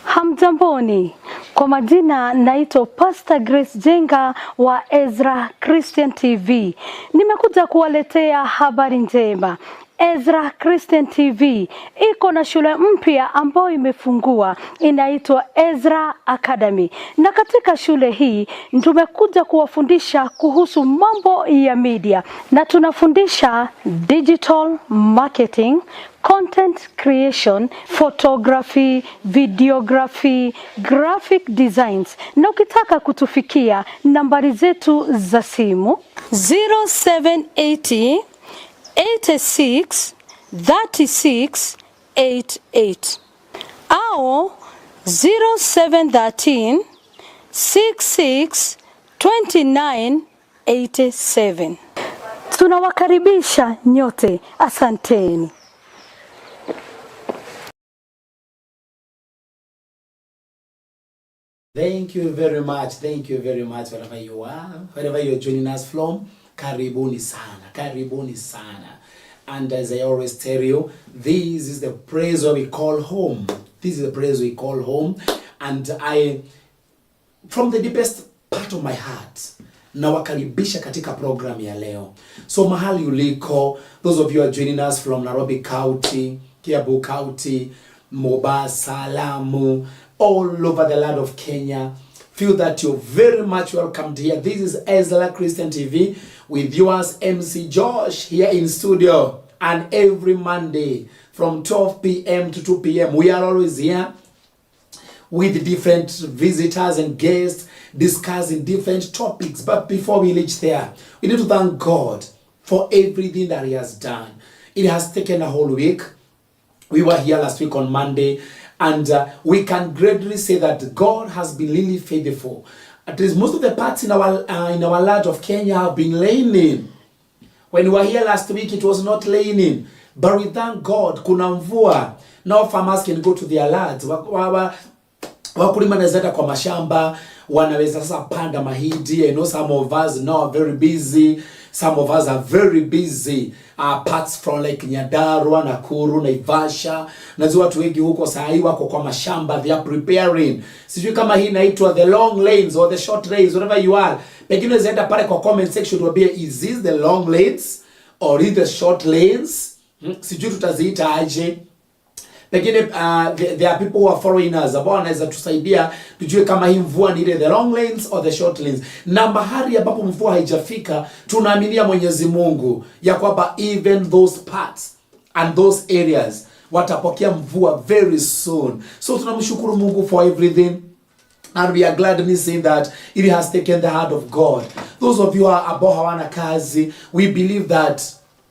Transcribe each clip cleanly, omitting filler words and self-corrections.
Hamjamboni, kwa majina naitwa Pastor Grace Jenga wa Ezra Christian TV. Nimekuja kuwaletea habari njema. Ezra Christian TV iko na shule mpya ambayo imefungua, inaitwa Ezra Academy. Na katika shule hii tumekuja kuwafundisha kuhusu mambo ya media, na tunafundisha digital marketing, content creation, photography, videography, graphic designs. Na ukitaka kutufikia, nambari zetu za simu 0780 86 36 88 au 0713 66 29 87. Tunawakaribisha nyote, asanteni. Thank you very much. Thank you very much wherever you are, wherever you're joining us from. Karibuni sana, karibuni sana. And as I always tell you, this is the place where we call home. This is the place we call home. And I, from the deepest part of my heart, nawakaribisha katika program ya leo. So mahali uliko, those of you are joining us from Nairobi County, Kiambu County, Mombasa, Lamu, all over the land of Kenya, feel that you're very much welcomed here. This is Ezra Christian TV with yours MC Josh here in studio, and every Monday from 12 p.m. to 2 p.m. we are always here with different visitors and guests discussing different topics. But before we reach there, we need to thank God for everything that He has done. It has taken a whole week. We were here last week on Monday, and we can greatly say that God has been really faithful. At least most of the parts in our land of Kenya have been raining. When we were here last week, it was not raining. But we thank God, kuna mvua. Now farmers can go to their lands. Wakulima wanaweza kwa mashamba, wanaweza sasa panda mahindi. I know some of us now are very busy. Some of us are very busy. Parts from like Nyandarua, Nakuru, Naivasha. Najua watu wengi huko saa hii wako kwa mashamba, they are preparing. Sijui kama hii inaitwa the long lanes or the short lanes, whatever you are. Pengine zaenda pale kwa comment section tuambie, is this the long lanes or is the short lanes? Sijui tutaziita aje. Pengine there are people who are following us ambao wanaweza tusaidia tujue kama hii mvua ni ile the long lanes or the short lanes. Na mahali ambapo mvua haijafika, tunaaminia Mwenyezi Mungu ya kwamba even those parts and those areas watapokea mvua very soon. So tunamshukuru Mungu for everything, and we are glad in saying that it has taken the heart of God. Those of you who are ambao hawana kazi, we believe that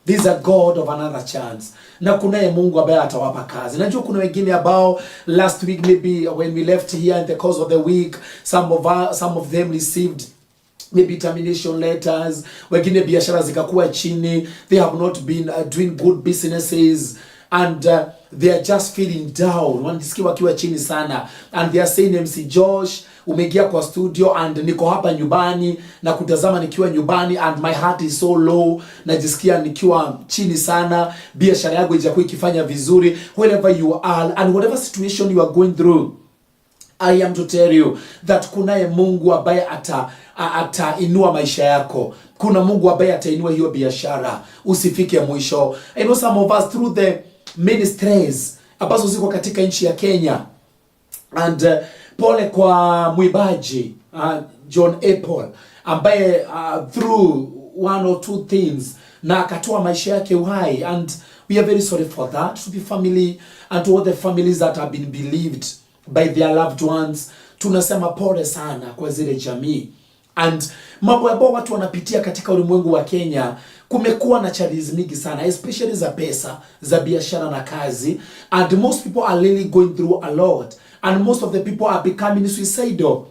this is a God of another chance. Na kunaye Mungu ambaye atawapa kazi. Najua kuna wengine ambao last week, maybe when we left here in the course of the week, some of them received maybe termination letters. Wengine biashara zikakuwa chini. They have not been doing good businesses, and they are just feeling down. Wanajisikia wakiwa chini sana, and they are saying, MC Josh, umeingia kwa studio and niko hapa nyumbani na kutazama nikiwa nyumbani, and my heart is so low. Najisikia nikiwa chini sana, biashara yangu haijakuwa ikifanya vizuri. Wherever you are and whatever situation you are going through, I am to tell you that kunaye Mungu ambaye atainua maisha yako. Kuna Mungu ambaye atainua hiyo biashara usifike mwisho. I know some of us through the ministries ambazo ziko katika nchi ya Kenya, and pole kwa mwibaji John Apple ambaye through one or two things na akatoa maisha yake uhai, and we are very sorry for that, to the family and to all the families that have been believed by their loved ones. Tunasema pole sana kwa zile jamii, and mambo ambayo watu wanapitia katika ulimwengu wa Kenya. Kumekuwa na challenges mingi sana, especially za pesa, za biashara na kazi, and most people are really going through a lot, and most of the people are becoming suicidal.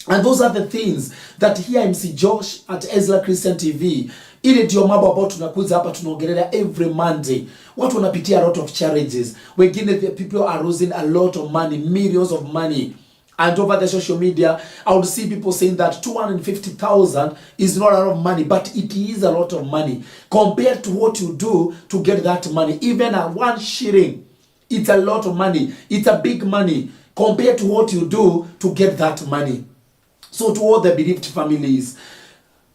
And those are the things that here MC Josh at Ezra Christian TV, ile ndio mambo ambayo tunakuja hapa tunaongelea every Monday. Watu wanapitia a lot of challenges. Wengine the people are losing a lot of money, millions of money. And over the social media, I would see people saying that 250,000 is not a lot of money, but it is a lot of money compared to what you do to get that money. Even a 1 shilling, it's a lot of money. It's a big money compared to what you do to get that money. So to all the bereaved families,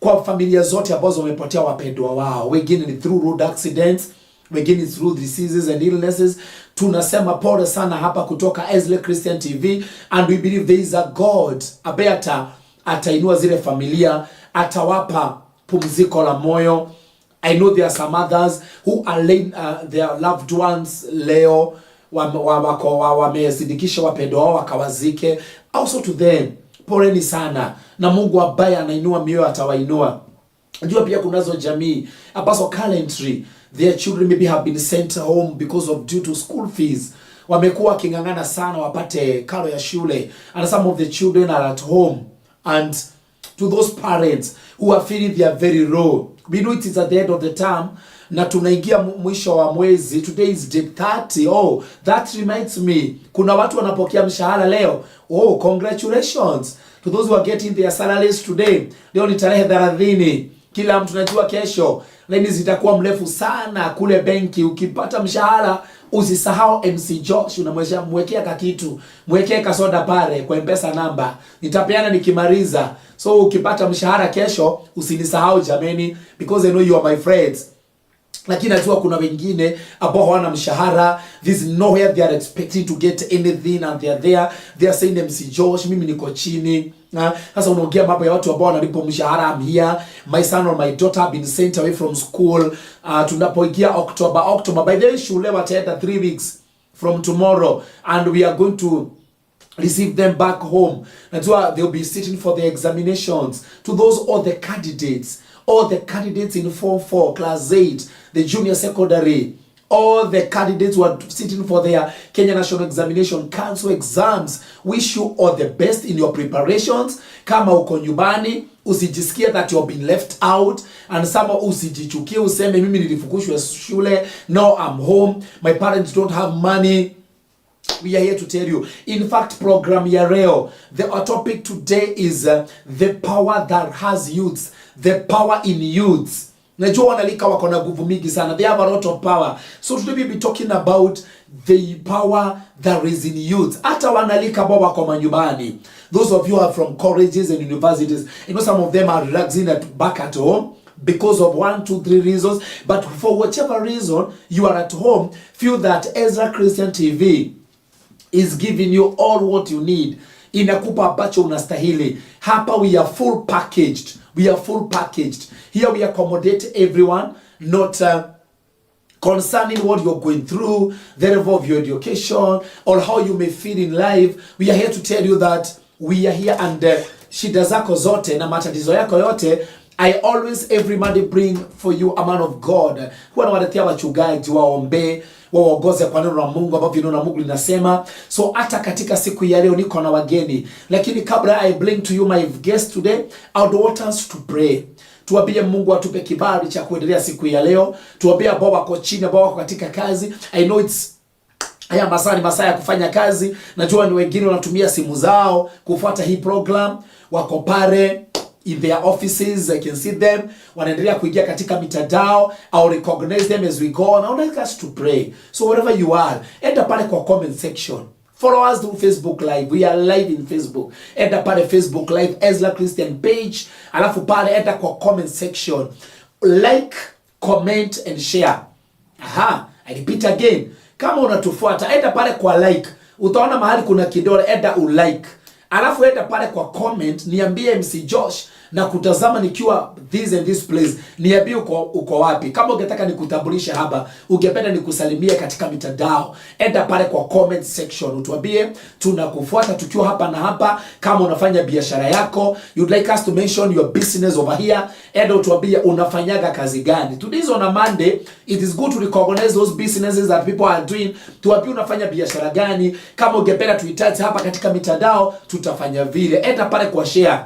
kwa familia zote ambazo wamepotea wapendwa wao, wengine ni through road accidents, wengine through diseases and illnesses, tunasema pole sana hapa kutoka Ezra Christian TV, and we believe there is a God ambaye atainua zile familia, atawapa pumziko la moyo. I know there are some others who are laying their loved ones leo wamesindikisha wapendwa wao wakawazike. Also to them, poleni sana, na Mungu ambaye anainua mioyo atawainua. Unajua pia kunazo jamii ambazo currently their children maybe have been sent home because of due to school fees. Wamekuwa kingangana sana wapate karo ya shule, and some of the children are at home. And to those parents who are feeling they are very low, we know it is at the end of the term, na tunaingia mwisho wa mwezi. Today is day 30. Oh, that reminds me, kuna watu wanapokea mshahara leo. Oh, congratulations to those who are getting their salaries today. Leo ni tarehe 30. Kila mtu anajua kesho laini zitakuwa mrefu sana kule benki. Ukipata mshahara usisahau MC Josh, unamwekea kakitu, mwekee kasoda pale kwa M-Pesa namba, nitapeana nikimaliza. So ukipata mshahara kesho usinisahau jameni, because I know you are my friends. Lakini najua kuna wengine ambao hawana mshahara. This is nowhere they are expecting to get anything, and they are saying MC Josh, mimi niko chini. Sasa unaongea mambo ya watu ambao wanalipo mshahara. I'm here, my son or my daughter have been sent away from school. Tunapoingia October, by the way shule wataenda 3 weeks from tomorrow, and we are going to receive them back home. Najua they'll be sitting for their examinations. To those all the candidates in Form 4, Class 8, the junior secondary, all the candidates who are sitting for their Kenya National Examination Council exams, wish you all the best in your preparations. Kama uko nyumbani, usijisikie that you have been left out, and sama usijichukie useme mimi nilifukushwa shule, no I'm home, my parents don't have money. We are here to tell you. In fact, program ya leo, our topic today is the power that has youths, the power in youths. Najua wanalika wako na nguvu mingi sana. They have a lot of power. So today we'll be talking about the power that is in youth. Hata wanalika ambao wako manyumbani. Those of you are from colleges and universities, you know some of them are relaxing back at home because of 1, 2, 3 reasons. But for whichever reason you are at home, feel that Ezra Christian TV is giving you all what you need. Inakupa ambacho unastahili. Hapa we are full packaged. We are full packaged. Here we accommodate everyone, not concerning what you're going through, the level of your education, or how you may feel in life. We are here to tell you that we are here, and shida zako zote na matatizo yako yote, I always every Monday bring for you a man of God. Huwa nawaletea wachungaji waombe, waongoze kwa neno la Mungu ambavyo neno la Mungu linasema. So hata katika siku ya leo niko na wageni, lakini kabla I bring to you my guest today, I would want us to pray. Tuambie Mungu atupe kibali cha kuendelea siku ya leo. Tuambie ambao wako chini, ambao wako katika kazi. I know haya masaa ya kufanya kazi. Najua ni wengine wanatumia simu zao kufuata hii program, wako pale in their offices. I can see them wanaendelea kuingia katika mitandao. I'll recognize them as we go on. I would like us to pray. So wherever you are, enda pale kwa comment section. Follow us through Facebook Live. We are live in Facebook. Enda pale Facebook Live, Ezra Christian page. Alafu pale enda kwa comment section. Like, comment and share. Aha, I repeat again. Kama unatufuata, enda pale kwa like. Utaona mahali kuna kidole, enda ulike. Alafu enda pale kwa comment, niambie MC Josh na kutazama nikiwa this and this place, niambie uko wapi. Kama ungetaka nikutambulisha hapa, ungependa nikusalimie katika mitandao, enda pale kwa comment section utuambie tunakufuata tukiwa hapa na hapa. Kama unafanya biashara yako, you'd like us to mention your business over here, enda utuambie unafanyaga kazi gani. Today is on a Monday, it is good to recognize those businesses that people are doing. Tuambie unafanya biashara gani. Kama ungependa tuhitaji hapa katika mitandao, tutafanya vile. Enda pale kwa share.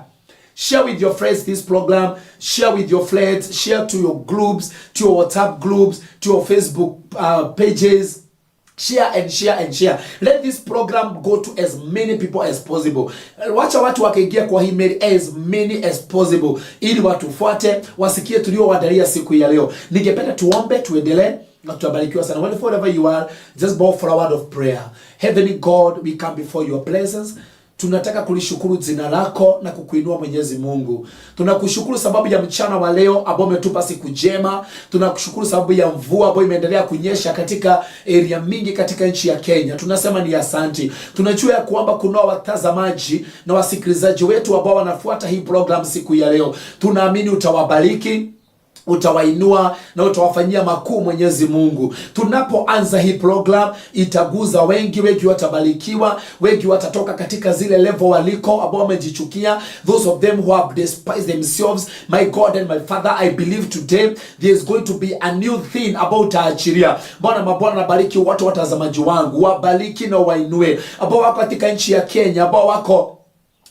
Share with your friends this program. Share with your friends. Share to your groups, to your WhatsApp groups, to your Facebook pages. Share and share and share. Let this program go to as many people as possible. Wacha watu wakaingia kwa email as many as possible, ili watufuate, wasikie tuliowaandalia siku ya leo. Ningependa tuombe tuendelee. na tutabarikiwa sana. Wherever you are, just bow for a word of prayer. Heavenly God, we come before your presence. Tunataka kulishukuru jina lako na kukuinua Mwenyezi Mungu. Tunakushukuru sababu ya mchana wa leo ambao umetupa siku njema. Tunakushukuru sababu ya mvua ambayo imeendelea kunyesha katika area mingi katika nchi ya Kenya. Tunasema ni asante. Tunajua ya kwamba kuna watazamaji na wasikilizaji wetu ambao wanafuata hii program siku ya leo. Tunaamini utawabariki, utawainua na utawafanyia makuu Mwenyezi Mungu. Tunapoanza hii program itaguza wengi watabarikiwa, wengi watatoka katika zile level waliko ambao wamejichukia, those of them who have despised themselves. My God and my Father, I believe today there is going to be a new thing about taachiria. Bwana mabwana, nabariki watu watazamaji wangu, wabariki na wainue ambao wako katika nchi ya Kenya, ambao wako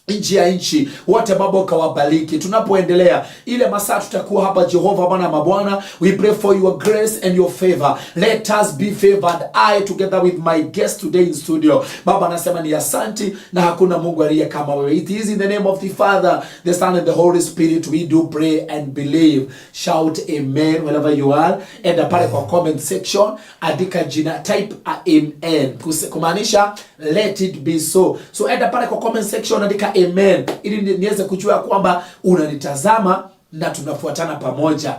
nchi ya nchi, wote baba ukawabariki. Tunapoendelea ile masaa tutakuwa hapa, Jehova Bwana mabwana, we pray for your grace and your favor. Let us be favored, I together with my guest today in studio. Baba nasema ni asante, na hakuna Mungu aliye kama wewe. It is in the name of the Father, the Son and the Holy Spirit we do pray and believe. Shout amen wherever you are. Enda pale kwa comment section, andika jina, type amen, kumaanisha let it be so. So enda pale kwa comment section, andika amen, ili niweze kujua kwamba unanitazama na tunafuatana pamoja.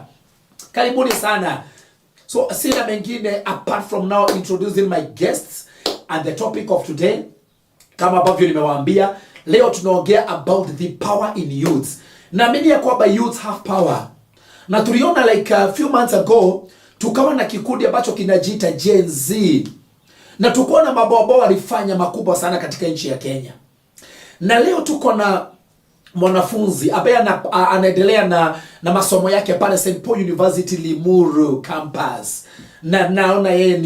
Karibuni sana. So sina mengine apart from now introducing my guests and the topic of today. Kama ambavyo nimewaambia, leo tunaongea about the power in youth. Naamini ya kwamba youth have power. Na tuliona like a few months ago tukawa na kikundi ambacho kinajiita Gen Z. Na tukaona mambo ambayo walifanya makubwa sana katika nchi ya Kenya. Na leo tuko na mwanafunzi ambaye anaendelea na masomo yake pale St. Paul University Limuru campus. Na naona yeye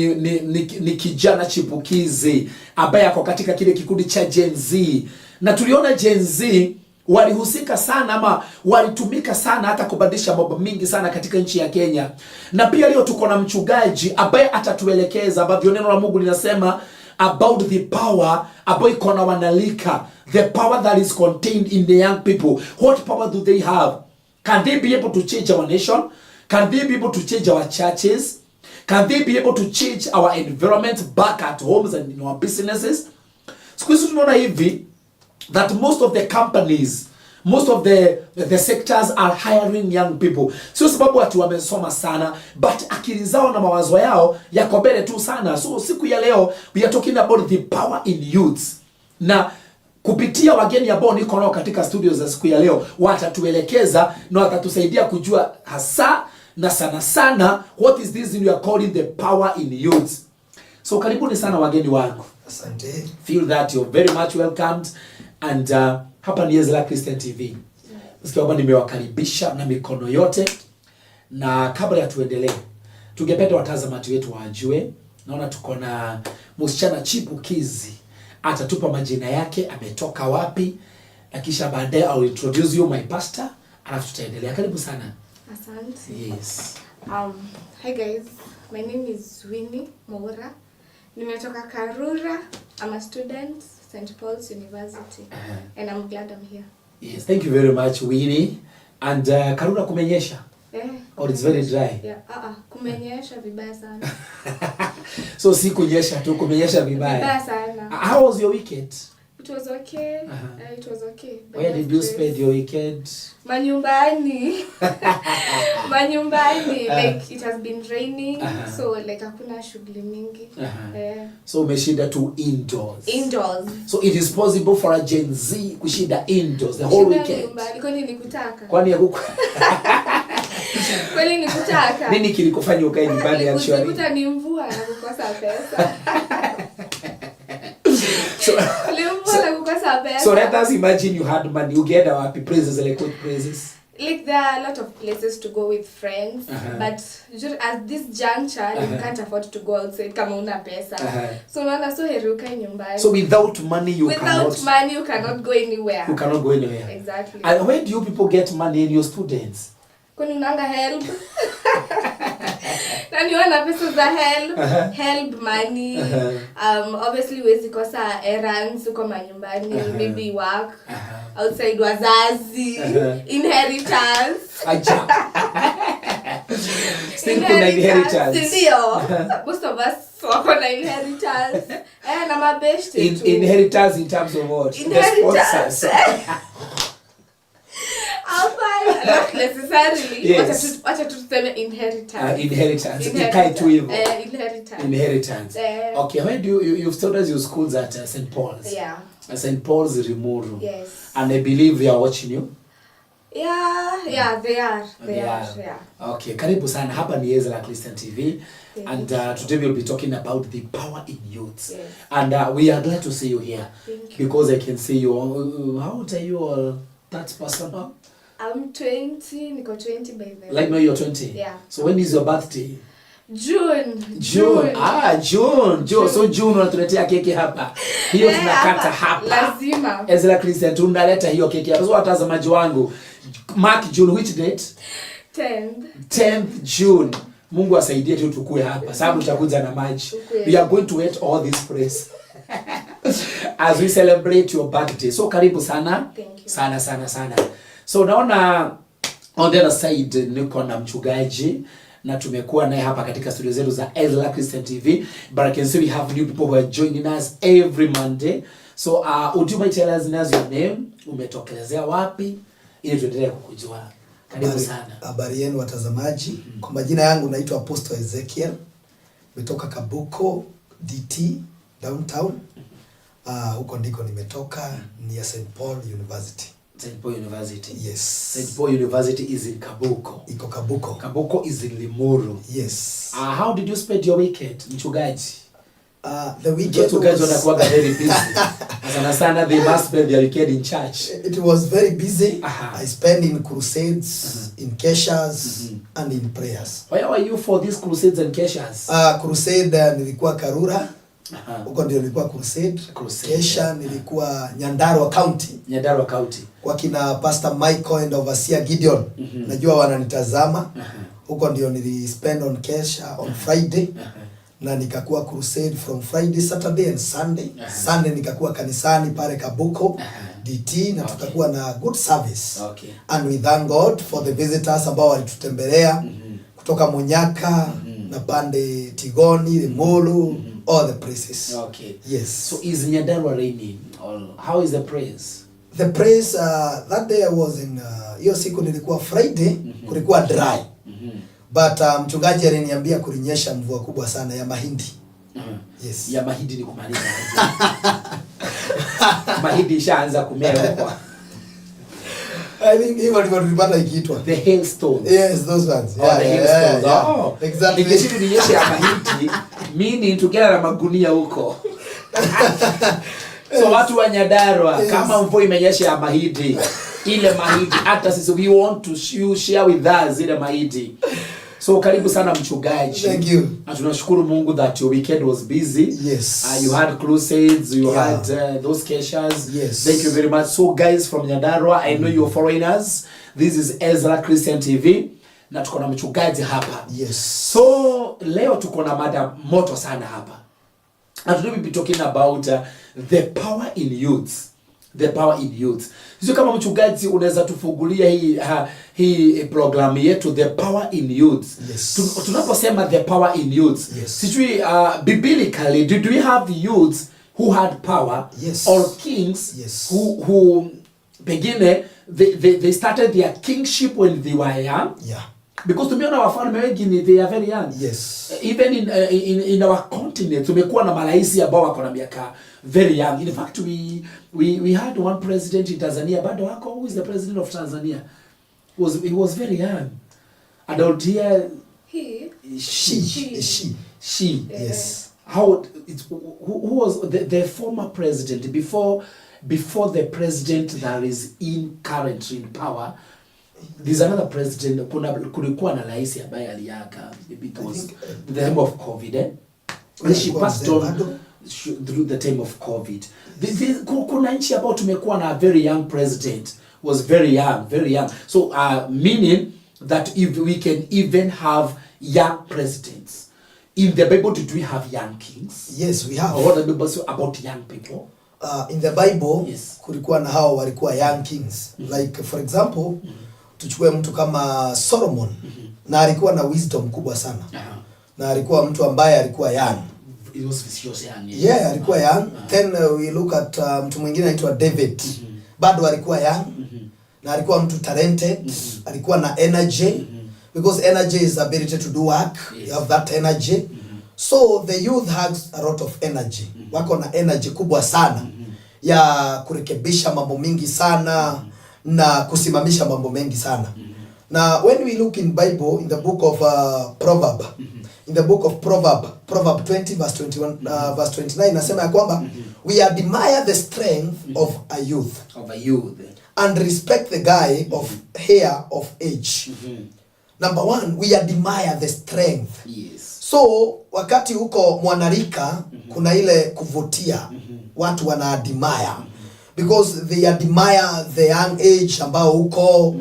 ni kijana chipukizi ambaye ako katika kile kikundi cha Gen Z. Na tuliona Gen Z walihusika sana ama walitumika sana hata kubadilisha mambo mingi sana katika nchi ya Kenya. Na pia leo tuko na mchungaji ambaye atatuelekeza ambavyo neno la Mungu linasema about the power ambayo iko na wanalika, the power that is contained in the young people. What power do they have? Can they be able to change our nation? Can they be able to change our churches? Can they be able to change our environment back at homes and in our businesses? Siku hizi tunaona hivi that most of the companies, most of the sectors are hiring young people. Sio sababu watu wamesoma sana, but akili zao na mawazo yao yako mbele tu sana. So siku ya leo we are talking about the power in youths. Na kupitia wageni ambao niko nao katika studios za siku ya leo, watatuelekeza na watatusaidia kujua hasa na sana what is this we are calling the power in youths. So karibuni sana wageni wangu. Asante. Feel that you're very much welcomed. And hapa ni Ezra Christian TV. Nasikia kwamba nimewakaribisha na mikono yote. Na kabla ya tuendelee, tungependa watazamaji wetu wajue, naona tuko na msichana chipukizi. Atatupa majina yake, ametoka wapi, na kisha baadaye I'll introduce you my pastor, alafu tutaendelea. Karibu sana. Asante. Yes. Hi guys, my name is Winnie Moura. Nimetoka Karura. I'm a student, St. Paul's University, and I'm glad I'm here. Yes, thank you very much Winnie. And Karura kumenyesha? Or it's very dry? Yeah, kumenyesha vibaya sana. So si kunyesha tu, kumenyesha vibaya. Vibaya sana. How was your weekend? It was okay. It was okay. Where did you spend your weekend? Manyumbani. Manyumbani. Like it has been raining, so like hakuna shughuli mingi. So umeshinda tu indoors. Indoors. So it is possible for a Gen Z kushinda indoors the whole weekend. Kwani nikutaka? Kwani huko kwani nikutaka? Nini kilikufanya ukae nyumbani actually? Nikuta ni mvua na kukosa pesa. So let us imagine you had money. You get our praises, like what praises? Like there are a lot of places to go with friends, but at this juncture you can't afford to go outside kama una pesa. So unaona so heri ukae nyumbani. So without money you cannot go anywhere. You cannot go anywhere. Exactly. And where do you people get money in your students? Kwani unanga help? Nani wana pesa za help money. Obviously huwezi kosa errands uko manyumbani, maybe work, outside wazazi, inheritance. Still kuna inheritance. Ndio. Most of us wako na inheritance. Na mabeshte tu. Inheritance in terms of what? Inheritance. Not necessarily. Yes. Wacha tuseme inheritance. Inheritance. Ikae tu hivyo. Inheritance. Okay, when you've studied your schools at St. Paul's? Yeah. St. Paul's Rimuru. Yes. And I believe they are watching you? Yeah, they are. Yeah. Okay, karibu sana. Hapa ni Ezra Christian TV. And today we'll be talking about the power in youth. Yes. And we are glad to see you here. Thank you. Because I can see you. How old are you all? That's personal? I'm 20. Niko 20 by the way. Like now you're 20? Yeah. So when is your birthday? June. June. So June unatuletea keki hapa. Hiyo tunakata hapa. Lazima. Ezra Christian tunaleta hiyo keki hapa. So watazamaji wangu, mark June which date? 10th June. Mungu asaidie tu tukue hapa sababu tutakuja na maji. We are going to wait all this praise as we celebrate your birthday. So karibu sana. Thank you. Sana. So naona on the other side niko na mchungaji na tumekuwa naye hapa katika studio zetu za Ezra Christian TV, but I can see we have new people who are joining us every Monday. So would you mind telling us your name, umetokelezea wapi ili tuendelee kukujua. Karibu sana. Habari yenu watazamaji. Kwa majina yangu naitwa Apostle Ezekiel. Nimetoka Kabuko DT downtown. Huko ndiko nimetoka, ni ya St. Paul University. St. Paul University. Yes. St. Paul University is in Kabuko. Iko Kabuko. Kabuko is in Limuru. Yes. How did you spend your weekend, mchungaji? The weekend was very busy. Sana they must spend their weekend in church. It was very busy. I spent in crusades, in keshas, and in prayers. Where were you for these crusades and keshas? Crusade nilikuwa Karura. Huko ndio nilikuwa crusade. Kesha nilikuwa Nyandarua County. Kwa kina Pastor Michael and Overseer Gideon. Najua wananitazama. Huko ndio nilispend on kesha on Friday. Na nikakuwa crusade from Friday, Saturday and Sunday. Sunday nikakuwa kanisani pale Kabuko DT na tukakuwa na good service. And we thank God for the visitors ambao walitutembelea kutoka Monyaka na pande Tigoni, Limuru, all the places. Yes. So is Nyandarua raining or how is the praise? The praise that day I was in hiyo siku nilikuwa Friday, kulikuwa dry. But mchungaji aliniambia kulinyesha mvua kubwa sana ya mahindi. Yes. Ya mahindi ni kumaliza. Mahindi ishaanza kumea huko. I think even tulipata ikiitwa the hailstones. Yes, those ones. Yeah, the hailstones. Yeah. Oh, exactly. Nikishitu ninyeshe ya mahindi, meaning together na magunia huko. So watu wa Nyandarua, kama mvua imenyesha ya mahindi, ile mahindi hata sisi we want to share with us ile mahindi. So karibu sana mchungaji. Thank you. Na tunashukuru Mungu that your weekend was busy. Yes. You had crusades, you had those keshas. Yes. Thank you very much. So guys from Nyandarua, I know you're foreigners. This is Ezra Christian TV. Na tuko na mchungaji hapa. Yes. So leo tuko na mada moto sana hapa. And today we'll be talking about the power in youth. The power in youth. Sio kama mchungaji unaweza tufungulia hii program yetu the power in youth. Yes. Tunaposema the power in youth. Yes. Sijui biblically do we have youth who had power? Yes. Or kings? Yes. who pengine they started their kingship when they were young? Yeah. Because tumeona wafalme wengi they are very young. Yes. Even in our continent tumekuwa na marais ambao wako na miaka very young. In fact we had one president in Tanzania bado wako, who is the president of Tanzania? He was very young. And out here she Yes. How who was the former president before the president that is in currently in power? There's another president. Kulikuwa na rais ambaye aliaga because the time of COVID. She passed on through the time of COVID. Kuna nchi ambao tumekuwa na very young president, was very young. So meaning that if we can even have young presidents. In the Bible, did we have young kings? Yes, we have. Or what the Bible say about young people? In the Bible, yes, kulikuwa na hao walikuwa young kings. Like for example, tuchukue mtu kama Solomon. na alikuwa na wisdom kubwa sana. Na alikuwa mtu ambaye alikuwa young. It was vicious young. Yeah, alikuwa young. Then we look at mtu mwingine anaitwa David. Bado alikuwa young. Na alikuwa mtu talented. Alikuwa na energy. Because energy is the ability to do work. Yes. You have that energy. So the youth has a lot of energy. Wako na energy kubwa sana ya kurekebisha mambo mingi sana na kusimamisha mambo mengi sana. Now when we look in Bible, in the book of Proverb, in the book of Proverb 20 verse 21 verse 29 nasema ya kwamba we admire the strength of a youth, and respect the guy of hair of age. Number one, we admire the strength. Yes. So wakati huko mwanarika kuna ile kuvutia, watu wana admire because they admire the young age ambao huko.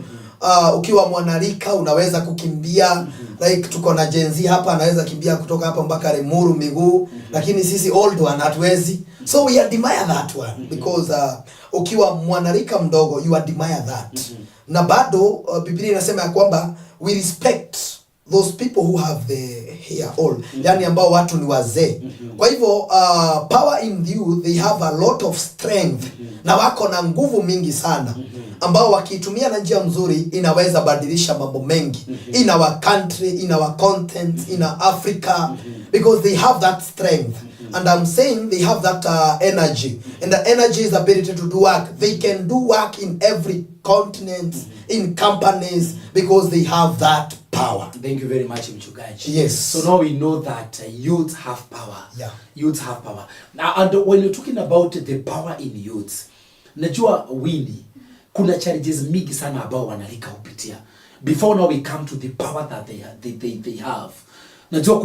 Ukiwa mwanarika unaweza kukimbia, like tuko na Gen Z hapa, anaweza kimbia kutoka hapa mpaka Lemuru miguu, lakini sisi old one hatuwezi. So we admire that one because ukiwa mwanarika mdogo you admire that. Na bado Biblia inasema ya kwamba we respect those people who have the hair old, yani ambao watu ni wazee. Kwa hivyo power in you, they have a lot of strength, na wako na nguvu mingi sana ambao wakitumia na njia mzuri inaweza badilisha mambo mengi in our country, in our content, in Africa, because they have that strength. And I'm saying they have that energy, and the energy is the ability to do work. They can do work in every continent, in companies, because they have that power. Thank you very much, Mchungaji. Yes. So now we know that youth have power. Yeah. Youth have power. Now, and when you're talking about the power in youth, najua Winnie, kuna challenges mingi sana ambao wanarika upitia. Before now we come to the power that they have. Najua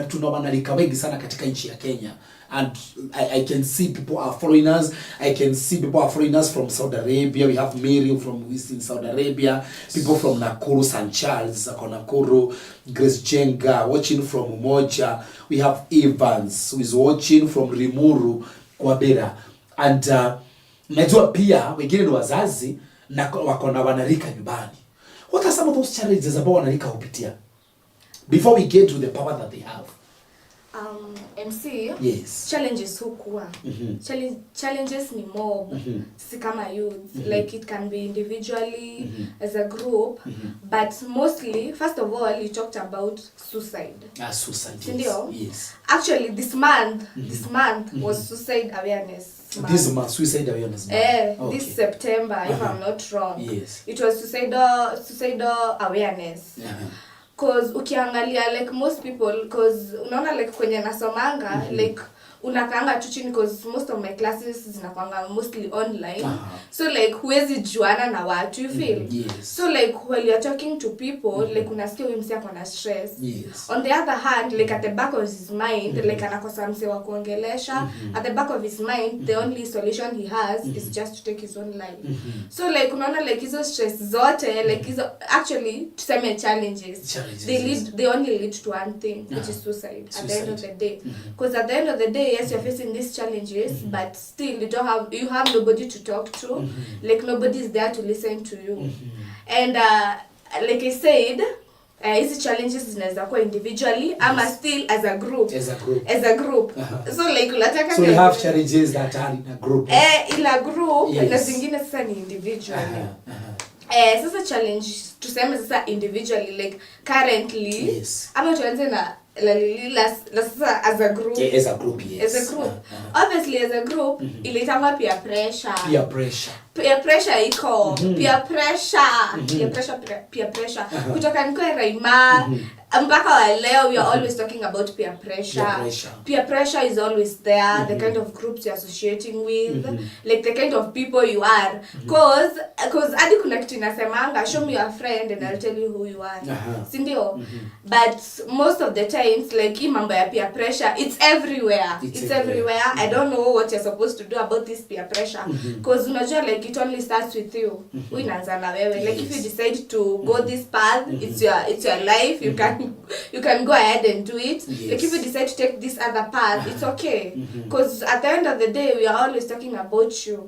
tuna wanarika wengi sana katika nchi ya Kenya, and I can see people are foreigners. I can see people are foreigners from Saudi Arabia. We have Miriam from Eastern Saudi Arabia, people from Nakuru, St. Charles, Nakuru, Grace Jenga watching from Umoja. We have Evans who is watching from Rimuru, Kwabera, and najua pia wengine ni wazazi na wako na wanarika nyumbani. What are some of those challenges ambao wanarika hupitia before we get to the power that they have? MC, yes. Challenges hukuwa. Challenges ni mob. Si kama youth. Like it can be individually, as a group, but mostly, first of all, you talked about suicide. Suicide, yes. Actually, this month was suicide awareness month. This month, suicide awareness month. Okay. This September, if I'm not wrong. Yes. It was suicidal awareness. Cause ukiangalia like most people, cause unaona like kwenye nasomanga like unakaanga tu chini, cause most of my classes zinakwanga mostly online. So like huwezi juana na watu, you feel? Yes. So like while you're talking to people, like unasikia huyu msee ako na stress. Yes. On the other hand, like at the back of his mind, like anakosa msee wa kuongelesha. At the back of his mind, the only solution he has is just to take his own life. So like unaona like hizo stress zote, like hizo actually tuseme challenges. They only lead to one thing, which is suicide. At the end of the day. Because at the end of the day, yes, you're facing these challenges, but still you have nobody to talk to. Like nobody is there to listen to you. And like I said, hizi challenges zinaweza kuwa individually ama still as a group. So like unataka, so you have challenges that are in a group. In a group, na zingine sasa ni individually. Sasa challenge tuseme sasa individually, like currently, ama tuanze na sasa as a group. As a group, yes. As a group. Obviously as a group, ilitangwa peer pressure. Peer pressure iko. Peer pressure. Kutoka nikoe Raima, mpaka wa leo we are always talking about peer pressure. Peer pressure is always there, the kind of groups you're associating with, like the kind of people you are. Cause hadi kuna kitu inasemanga, show me your friend and I'll tell you who you are. Sindio? But most of the times, like hii mambo ya peer pressure, it's everywhere. It's everywhere. I don't know what you're supposed to do about this peer pressure. Cause unajua like like it only starts with you. Uinaanza na wewe. Like if you decide to go this path, it's your life. You can go ahead and do it. Like if you decide to take this other path, it's okay. Because at the end of the day, we are always talking about you.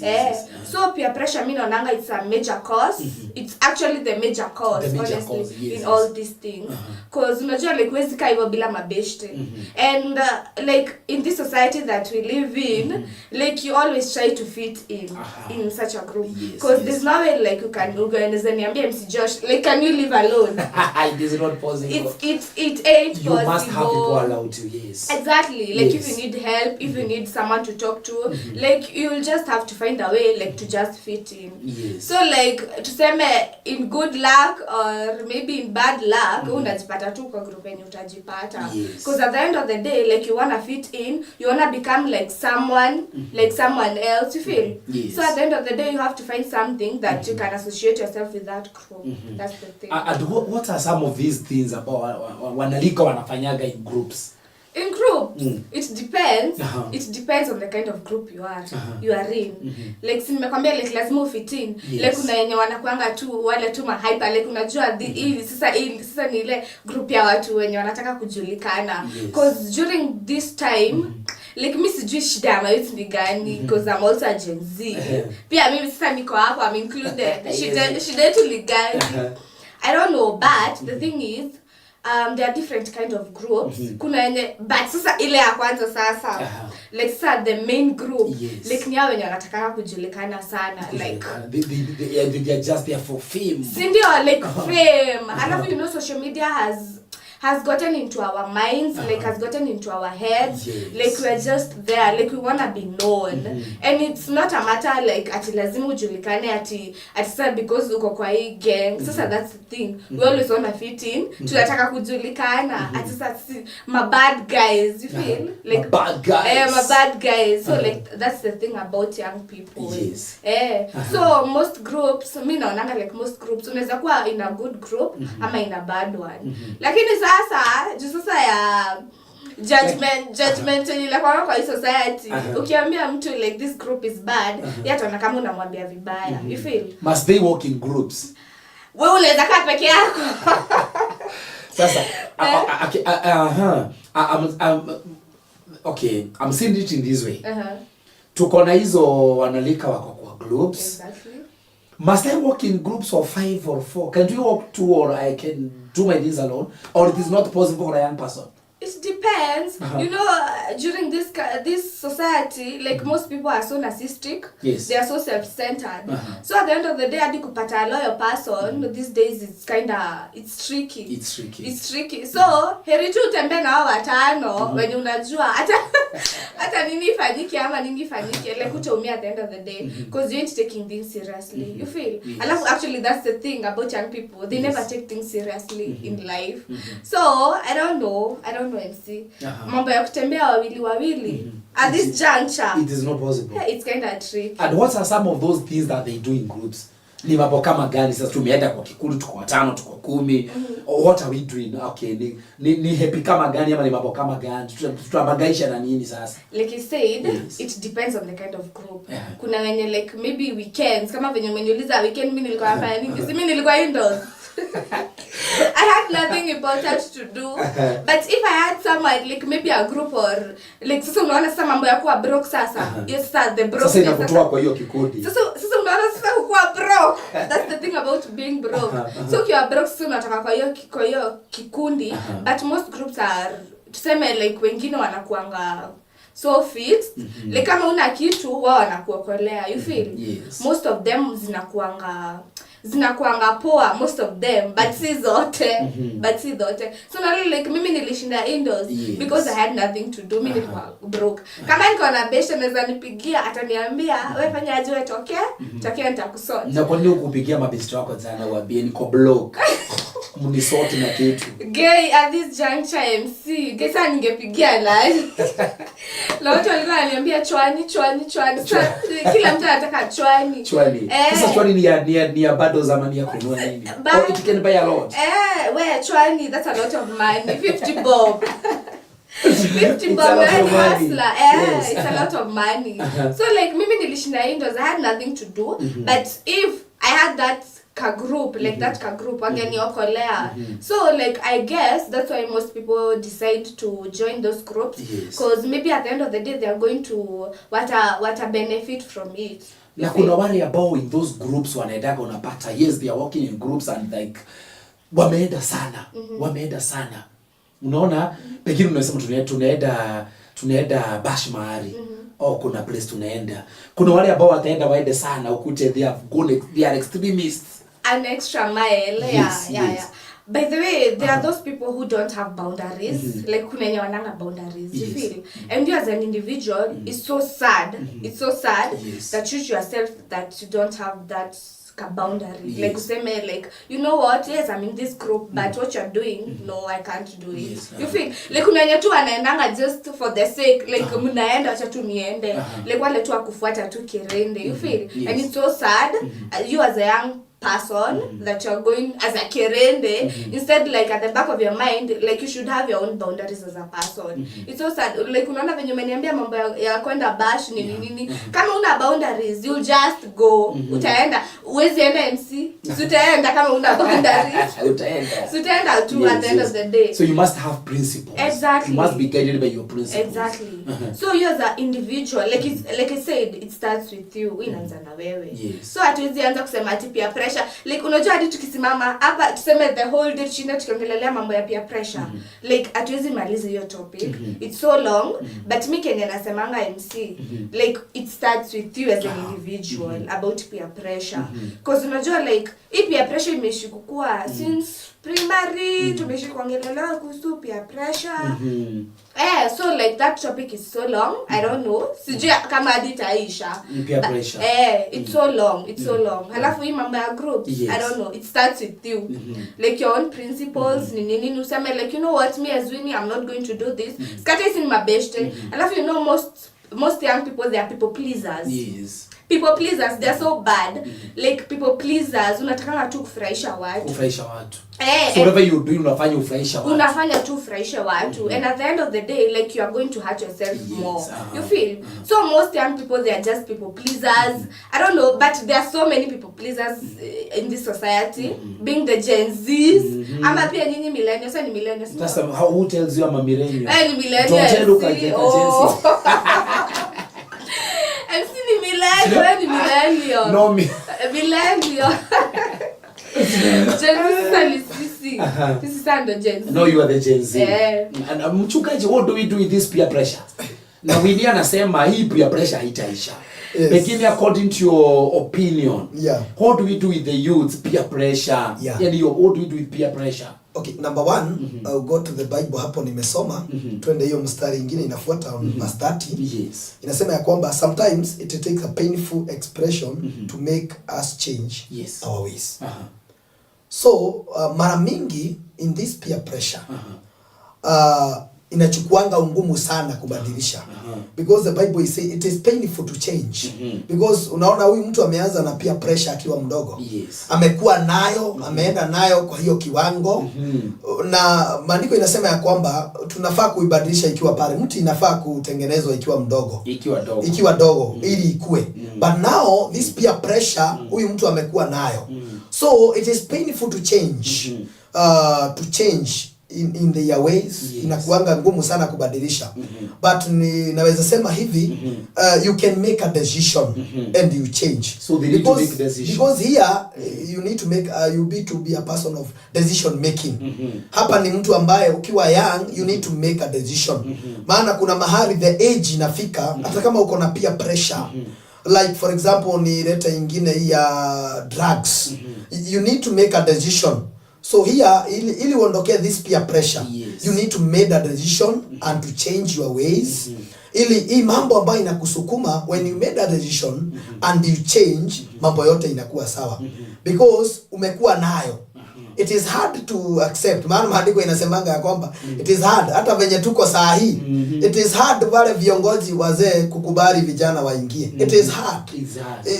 Yes. So peer pressure, mimi naonanga it's a major cause. It's actually the major cause, honestly, in all these things. Because unajua like huwezi kaa hivyo bila mabeshte. And like in this society that we live in, like you always try to fit in such a group. Because there's no way like you can organize and MC Josh, like can you live alone? It is not possible. It ain't you possible. You must have people around you, yes. Exactly. Like if you need help, if you need someone to talk to, like you'll just have to find a way like to just fit in. Yes. So like to say in good luck or maybe in bad luck, unajipata tu kwa group yenye utajipata. Because at the end of the day, like you wanna fit in, you wanna become like someone else, you feel? Yes. So at the end of the day, you have to find something that you can associate yourself with that group. That's the thing. And what are some of these things about wanalika wanafanyaga in groups? In groups, it depends. It depends on the kind of group you are in. Like nimekwambia like lazima ufit in. Like kuna yenye wanakuanga tu wale tu hyper, like unajua hii sasa ni ile group ya watu wenye wanataka kujulikana. Because during this time like mimi sijui shida ya youth ni gani, because I'm also a Gen Z. Pia mimi sasa niko hapo, I'm included. Shida yetu ni gani? I don't know, but the thing is there are different kind of groups. Kuna yenye but sasa ile ya kwanza sasa like sasa the main group like ni hao wenye wanataka kujulikana sana, like they are just there for fame. Sindio, like fame. Alafu you know social media has gotten into our minds, like has gotten into our heads. Like we're just there, like we wanna be known. And it's not a matter like ati lazima ujulikane ati sasa because uko kwa hii gang. Sasa that's the thing. We always wanna fit in. Tunataka kujulikana. Ati sasa my bad guys, you feel? Like my bad guys. My bad guys. So like that's the thing about young people. So most groups, mimi naonanga like most groups unaweza kuwa in a good group ama in a bad one. Lakini sasa ya judgment ile kwa hii society, ukiambia mtu like this group is bad, yeye ataona kama unamwambia vibaya. You feel? Must they work in groups? Wewe unaweza kaa peke yako. Sasa I'm saying it in this way. Tuko na hizo wanalika wako kwa groups. Exactly. Must I work in groups of 5 or 4? Can you work 2 or I can do my things alone? Or it is not possible for a young person? It depends. You know, during this society, like most people are so narcissistic. They are so self-centered. So at the end of the day, hadi kupata a loyal person these days it's tricky. It's tricky. So heri tu utembe na hao watano when unajua hata nini ifanyike ama nini ifanyike, like utaumia at the end of the day because you ain't taking things seriously. You feel? And actually that's the thing about young people. They never take things seriously in life. So I don't know MC. Mambo ya kutembea wawili at this juncture, it is not possible. Yeah, it's kind of tricky. And what are some of those things that they do in groups? Ni mambo kama gani? Sasa tumeenda kwa kikundi, tuko 5, tuko 10. What are we doing? Okay, ni happy kama gani ama ni mambo kama gani? Tutabagaisha na nini sasa? Like you said, it depends on the kind of group. Kuna wenye like maybe weekends, kama venye umeniuliza weekend mimi nilikuwa nafanya nini? Mimi nilikuwa indoors. I had nothing important to do. But if I had someone like maybe a group or like sasa unaona sasa mambo ya kuwa broke sasa. Yes sir, the broke. Sasa inakutoa kwa hiyo kikundi. Sasa unaona sasa kuwa broke. That's the thing about being broke. So you are broke, sasa unataka kwa hiyo kikundi, but most groups are tuseme like wengine wanakuanga so fixed. Like kama una kitu wao wanakuokolea. You feel? Most of them zinakuanga poa, most of them, but si zote. So now like mimi nilishinda indoors because I had nothing to do. Mimi nilikuwa broke. Kama niko na besha naweza nipigia, ataniambia wewe fanya aje, wewe tokea nitakusort. Na kwa nini ukupigia mabesti wako sana waambie niko broke? Mnisort na kitu. Gay at this juncture MC. Gesa ningepigia live. Na watu walikuwa wananiambia chwani. Kila mtu anataka chwani. Sasa chwani ni ya bado zamani ya kununua nini? Or it can buy a lot. Where chwani, that's a lot of money. 50 bob. 50 bob hustler. Yes. It's a lot of money. So like mimi nilishinda indoors, I had nothing to do. But if I had that group, like that group, wangeniokolea. So like I guess that's why most people decide to join those groups, because maybe at the end of the day they are going to what a benefit from it. Na kuna wale ambao in those groups wanaendaga unapata, yes, they are working in groups and like wameenda sana. Unaona, pengine unasema tunaenda bash mahali. Kuna place tunaenda. Kuna wale ambao wataenda waende sana, ukute they are extremists. An extra mile. Yeah. By the way, there are those people who don't have boundaries. Like kunenya wananga boundaries. You feel? And you as an individual, it's so sad. It's so sad that you yourself that you don't have that boundary. Like useme, like, you know what, yes, I'm in this group, but what you're doing, no, I can't do it. You feel? Like kunenya tu anaendanga just for the sake, like munaenda acha tu niende. Like wale tu akufuata tu kirende. You feel? And it's so sad. You as a young person that you're going as a kirende, instead like at the back of your mind, like you should have your own boundaries as a person. It's so sad. Like unaona venye umeniambia mambo ya kwenda bash nini. Kama una boundaries, you'll just go. Utaenda. Uwezi enda MC. Utaenda kama una boundaries. Utaenda tu at the end of the day. So you must have principles. Exactly. You must be guided by your principles. Exactly. So you as an individual, like I said, it starts with you. Inaanza na wewe. So hatuwezi anza kusema ati peer pressure. Like unajua hadi tukisimama hapa tuseme the whole day chini tukiongelelea mambo ya peer pressure. Like hatuwezi maliza hiyo topic. It's so long, but me Kenya nasemanga MC. Like it starts with you as an individual about peer pressure. Because unajua like hii peer pressure imeshikukua since primary, tumeshika kuongelelea kuhusu peer pressure. So like that topic is so long. I don't know. Sijui kama hadi taisha. Peer pressure. It's so long. It's so long. Halafu hii mambo ya groups. I don't know. It starts with you. Like your own principles. Nini useme like, you know what, me as Winnie, I'm not going to do this. Skate is in my best. Halafu you know most young people, they are people pleasers. Yes. People pleasers, they're so bad. Like people pleasers, unatakanga tu kufurahisha watu. Kufurahisha watu. So whatever you do, unafanya ufurahisha watu. Unafanya tu ufurahisha watu. And at the end of the day, like you are going to hurt yourself more. You feel? So most young people, they are just people pleasers. I don't know, but there are so many people pleasers in this society. Being the Gen Zs. Ama pia nyinyi millennials. Ni millennials. That's who tells you I'm a millennial? Ni millennials. Don't look like Ni millennial. No me. Millennial. This is under Gen Z. No, you are the Gen Z. And mchungaji, what do we do with this peer pressure? Na Winnie anasema hii peer pressure haitaisha. Begin according to your opinion. What do we do with the youth peer pressure? And what do we do with peer pressure? Okay, number one, I'll go to the Bible hapo nimesoma. Twende hiyo mstari ingine inafuata verse 30. Inasema ya kwamba sometimes it takes a painful expression to make us change our ways. So, mara mingi in this peer pressure, inachukuanga ngumu sana kubadilisha. Because the Bible is saying it is painful to change. Because unaona huyu mtu ameanza na peer pressure akiwa mdogo. Amekuwa nayo, ameenda nayo kwa hiyo kiwango. Na maandiko inasema ya kwamba tunafaa kuibadilisha ikiwa pale. Mtu inafaa kutengenezwa ikiwa mdogo. Ikiwa dogo ili ikue. But now this peer pressure huyu mtu amekuwa nayo. So it is painful to change. To change in their ways. Inakuanga ngumu sana kubadilisha. But naweza sema hivi, you can make a decision and you change. So they need to make decisions. Because here you need to make you be to be a person of decision making. Hapa ni mtu ambaye ukiwa young you need to make a decision. Maana kuna mahali the age inafika hata kama uko na peer pressure. Like for example ni leta ingine ya drugs. You need to make a decision. So here, ili uondoke this peer pressure, you need to make a decision and to change your ways. Ili hii mambo ambayo inakusukuma, when you made a decision and you change, mambo yote inakuwa sawa. Because umekuwa nayo. It is hard to accept. Maana maandiko inasemanga ya kwamba it is hard. Hata venye tuko saa hii, it is hard wale viongozi wazee kukubali vijana waingie. It is hard.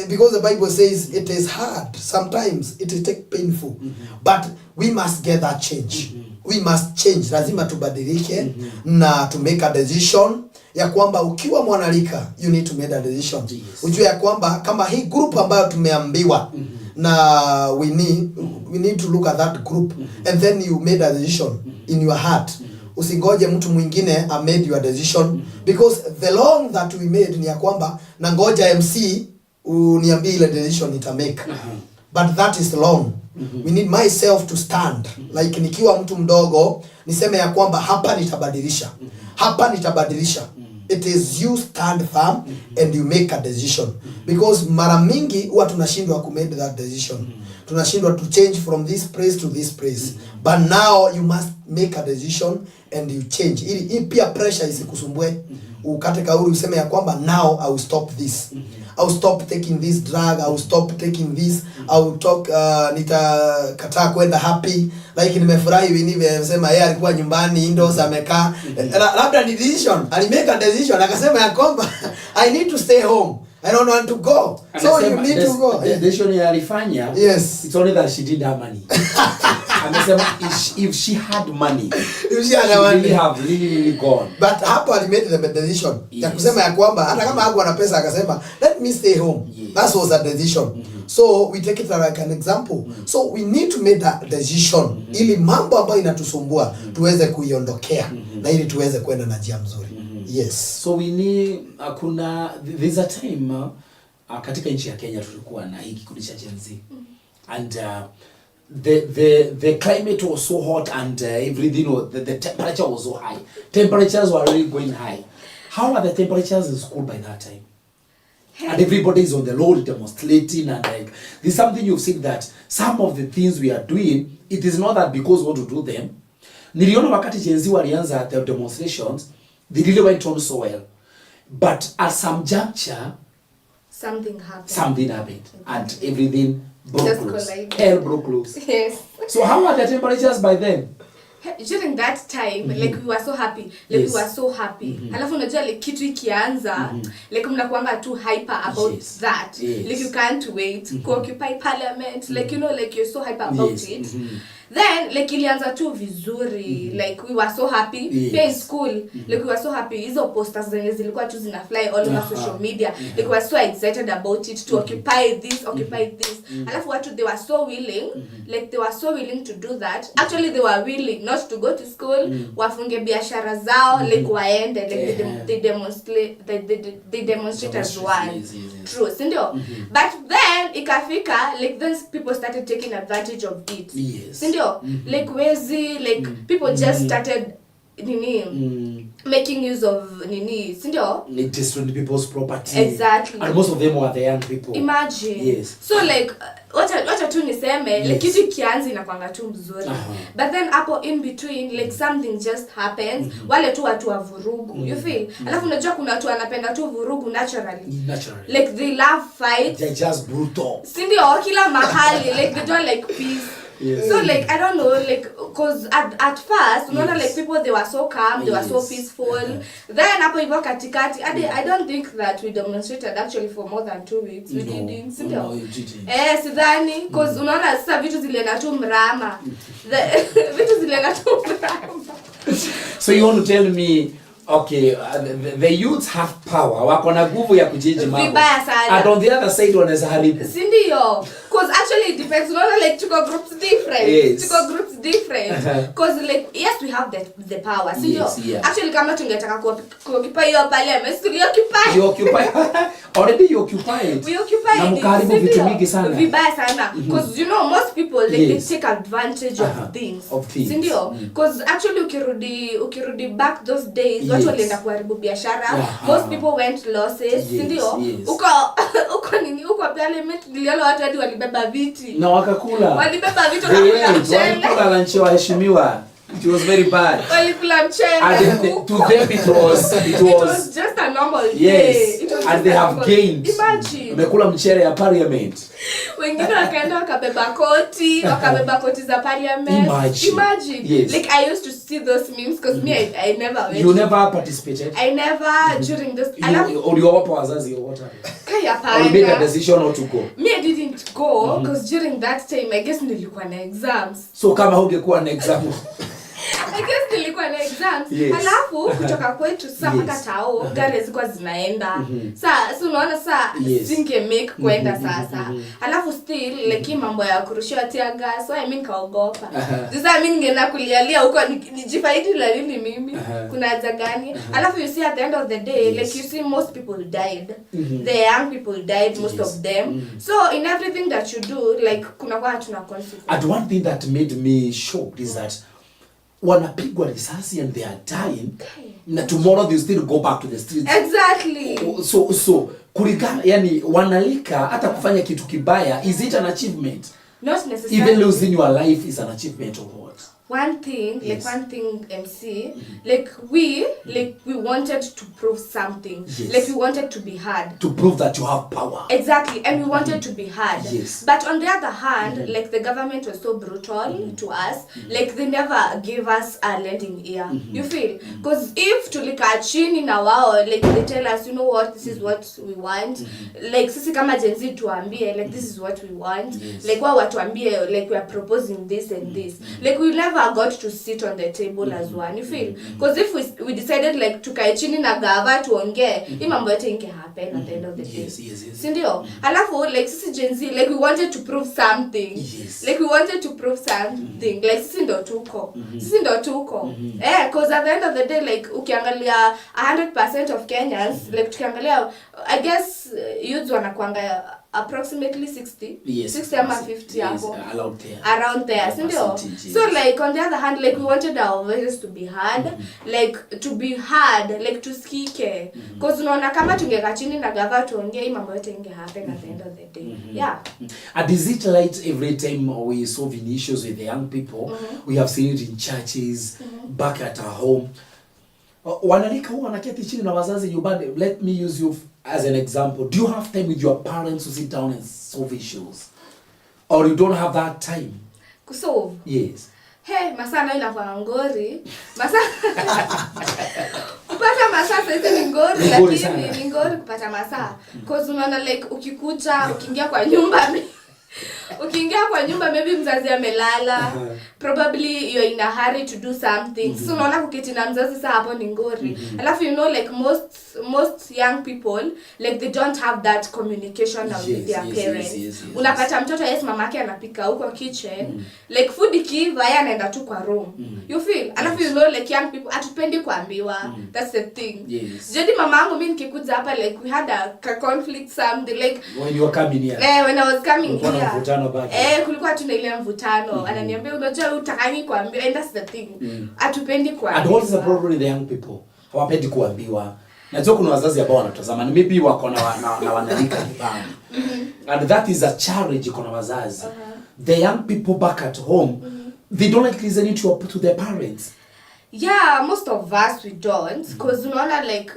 Because the Bible says it is hard. Sometimes it is painful. But we must get that change. we must change, lazima tubadilike na to make a decision ya kwamba ukiwa mwanalika you need to make a decision. Yes. Ujue ya kwamba kama hii group ambayo tumeambiwa na we need to look at that group and then you made a decision in your heart. Usingoje mtu mwingine made your decision because the long that we made ni ya kwamba na ngoja MC uniambie ile decision ita make. But that is long. We need myself to stand. Like nikiwa mtu mdogo niseme ya kwamba hapa nitabadilisha. Hapa nitabadilisha. It is you stand firm and you make a decision. Because mara mingi huwa tunashindwa ku make that decision. Tunashindwa to change from this place to this place. But now you must make a decision and you change. Ili pia pressure isikusumbue. Ukate kauli useme ya kwamba now I will stop this. I will stop taking this drug, I will stop taking this, I will talk nitakataa kwenda happy. Like nimefurahi nimesema yeye alikuwa nyumbani indoors amekaa. Labda ni decision, alimake a decision akasema ya kwamba I need to stay home. I don't want to go. So you need to go. The decision alifanya. Yes. It's only that she didn't have money. Amesema if she had money, if she had money, really have really gone. But hapo alimade the decision. Yes. Ya kusema ya kwamba hata kama hakuwa na pesa akasema let me stay home. Yes. That was a decision. So we take it like an example. So we need to make that decision ili mambo ambayo inatusumbua tuweze kuiondokea na ili tuweze kwenda na njia nzuri. Yes. So we need there's a time katika nchi ya Kenya tulikuwa na hiki kikundi cha Gen Z. And the climate was so hot and everything, the temperature was so high. Temperatures were really going high. How are the temperatures in school by that time? And everybody is on the road demonstrating and like there's something you've seen that some of the things we are doing, it is not that because we want to do them. Niliona wakati Gen Z walianza the demonstrations, they really went on so well. But at some juncture, something happened and everything broke loose. Hell broke loose. Yes. So how are the temperatures by then? During that time, like we were so happy. Like we were so happy. Halafu unajua like kitu ikianza, like mnakuanga too hyper about that. Like you can't wait to occupy parliament. Like you know, like you're so hyper about it. Then like ilianza tu vizuri, like we were so happy. Pia in school, like we were so happy. Hizo posters zenye zilikuwa tu zina fly all over social media. Like we were so excited about it to occupy this. Alafu watu they were so willing, like they were so willing to do that. Actually they were willing not to go to school, wafunge biashara zao, like waende, like they demonstrate as one. True, sindio? But then ikafika, like then people started taking advantage of it. Sindio? Like wezi, like people just started making use of sindio? Like destroying people's property. Exactly. And most of them were the young people. Imagine. Yes. So like wacha tu niseme, like kitu kianzi inakuanga tu mzuri. But then hapo in between, like something just happens. Wale tu watu wa vurugu. You feel? Alafu unajua kuna watu wanapenda tu vurugu naturally. Like they love fight. They're just brutal. Sindio, kila mahali, like they don't like peace. Yes. So like I don't know, like cause at first unaona like people they were so calm, they were so peaceful. Then hapo hivyo katikati I don't think that we demonstrated actually for more than 2 weeks. We didn't. No, you didn't. Sidhani cause unaona sasa vitu zilienda tu mrama. Vitu zilienda tu mrama. So you want to tell me okay, the youths have power. Wako na nguvu ya kuchange mambo. Vibaya sana. And on the other side wanaweza haribu. Sindio? Cause actually it depends. Unaona like tuko groups different. Yes. Tuko groups different. Cause like yes we have the power. Sindio? Yes, yeah. Actually kama tungetaka kuoccupy hiyo parliament, tulioccupy. You occupy. Already you occupy it. We occupy it. Na mkaribu vitu mingi sana. Vibaya sana. Cause you know most people like they take advantage of things. Sindio? Cause actually ukirudi back those days watu walienda kuharibu biashara. Most people went losses. Sindio? Uko parliament niliona watu hadi walibeba viti. Na wakakula. Walibeba vitu na kula mchele. Walikula lunch waheshimiwa. It was very bad. Walikula mchele. And to them it was just a normal day. Yes. And they have gained. Imagine. Wamekula mchele ya parliament. Wengine wakaenda wakabeba koti za parliament. Imagine. Yes. Like I used to see those memes because me I never went. You never participated? I never during this. Uliogopa wazazi or what? Or you made a decision not to go? Me I didn't go because during that time I guess nilikuwa na exams. So kama hungekuwa na exam I guess nilikuwa na exams. Yes. Alafu kutoka kwetu sasa mpaka tao gari zilikuwa zinaenda. Sasa unaona sasa singe make kwenda sasa. Alafu still like mambo ya kurushiwa tear gas, so I mean kaogopa. Sasa mimi ningeenda kulialia huko nijifaidi la nini mimi? Kuna haja gani? Alafu you see at the end of the day like you see most people died. The young people died, most of them. So in everything that you do like kuna kwa tuna consequence. And one thing that made me shocked is that wanapigwa risasi and they are dying. Na tomorrow they still go back to the streets. Exactly. So kulingana yani wanalika hata kufanya kitu kibaya, is it an achievement? Not necessarily. Even losing your life is an achievement or what? One thing, like one thing MC, like we wanted to prove something. Yes. Like we wanted to be heard. To prove that you have power. Exactly, and we wanted to be heard. Yes. But on the other hand, like the government was so brutal to us, like they never gave us a lending ear. You feel? Because if tulika chini na wao, like they tell us, you know what, this is what we want. Like sisi kama Gen Z tuambie, like this is what we want. Like wao watuambie, like we are proposing this and this. Like we never got to sit on the table as one. You feel? Because if we decided like tukae chini na gava tuongee, hii mambo yote inge happen at the end of the day. Yes. Sindio? Alafu like sisi Gen Z, like we wanted to prove something. Yes. Like we wanted to prove something. Like sisi ndo tuko. Sisi ndo tuko. Because at the end of the day like ukiangalia 100% of Kenyans, like tukiangalia I guess youths wanakuanga approximately 60. Yes. 60 ama 50 hapo. Around there. Sindio? So like on the other hand, like we wanted our voices to be heard, like to be heard, like tusikike. Because unaona kama tungeka chini na gava tuongee hii mambo yote inge happen at the end of the day. Yeah. And is it light every time we solving issues with the young people? We have seen it in churches, back at our home. Wanalika huwa wanaketi chini na wazazi nyumbani. Let me use you as an example. Do you have time with your parents to sit down and solve issues? Or you don't have that time? Kusolve? Yes. Hey, masaa nayo inakuwa ngori. Kupata masaa sasa ni ngori, lakini ni ngori kupata masaa. Because unaona like ukikuja, ukiingia kwa nyumba maybe mzazi amelala, probably you're in a hurry to do something. So unaona kuketi na mzazi sasa hapo ni ngori. Alafu you know like most young people like they don't have that communication with their parents. Unapata mtoto mamake anapika huko kitchen, like food ikiiva yeye anaenda tu kwa room. You feel? Alafu you know like young people atupendi kuambiwa. That's the thing. Jadi mamangu mimi nikikuja hapa like we had a conflict something like when you were coming here. When I was coming here. Kulikuwa tuna ile mvutano. Ananiambia unajua utakani kuambiwa, and that's the thing. Atupendi kuambiwa. And what is the problem with the young people? Hawapendi kuambiwa. Najua kuna wazazi ambao wanatazama ni maybe wako na wanalika nyumbani. And that is a challenge kwa wazazi. The young people back at home, they don't like listening to their parents. Yeah, most of us we don't, because unaona like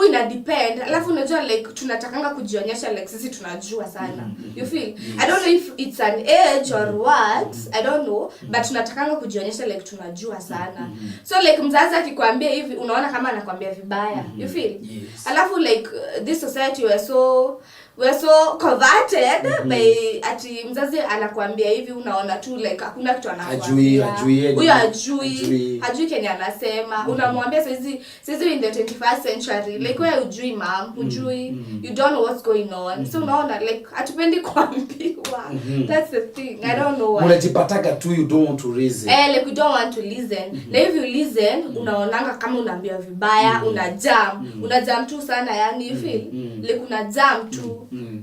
ina depend. Alafu unajua like tunatakanga kujionyesha like sisi tunajua sana. You feel? I don't know if it's an age or what, I don't know, but tunatakanga kujionyesha like tunajua sana. So like mzazi akikwambia hivi unaona kama anakuambia vibaya. You feel? Alafu like this society we're so converted by ati mzazi anakuambia hivi unaona tu like hakuna kitu anakuambia. Huyo hajui Kenya anasema. Unamwambia sisi in the 21st century like wewe hujui hujui, you don't know what's going on. So unaona like hatupendi kuambiwa. That's the thing. I don't know why. Unajipataga tu you don't want to reason. Like we don't want to listen. Like if you listen unaonanga kama unaambiwa vibaya, unajam tu sana yani you feel? Like unajam tu.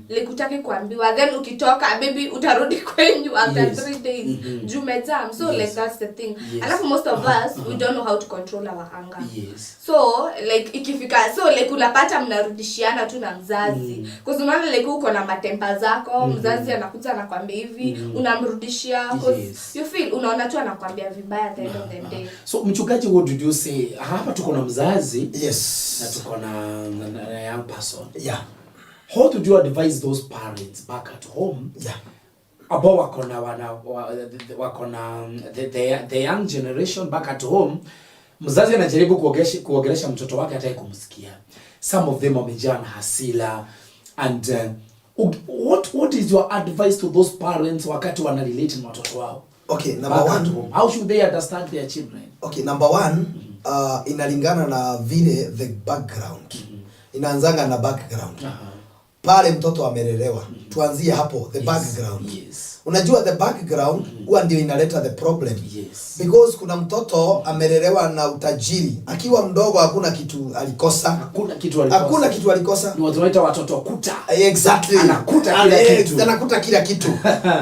Like utaki kuambiwa, then ukitoka baby utarudi kwenyu after 3 days. Jumejam. So like that's the thing. Alafu most of us we don't know how to control our anger. So like ikifika so like unapata mnarudishiana tu na mzazi. Because unaona like uko na matempa zako, mzazi anakuja anakuambia hivi, unamrudishia because you feel unaona tu anakuambia vibaya at the end of the day. So mchungaji, what did you say? Hapa tuko na mzazi, yes, na tuko na young person. Yeah. How did you advise those parents back at home? Yeah. About wako na the young generation back at home. Mzazi anajaribu kuogelesha mtoto wake hata kumsikia. Some of them wamejaa na hasira. And what is your advice to those parents wakati wana relate na watoto wao? Okay, number one, how should they understand their children? Okay, number one, inalingana na vile the background. Inaanzanga na background. Pale mtoto amelelewa. Tuanzie hapo, the background. Yes. Unajua the background huwa ndio inaleta the problem. Yes. Because kuna mtoto amelelewa na utajiri. Akiwa mdogo hakuna kitu alikosa. Hakuna kitu alikosa. Ni watu watoto kuta. Exactly. Anakuta kila kitu.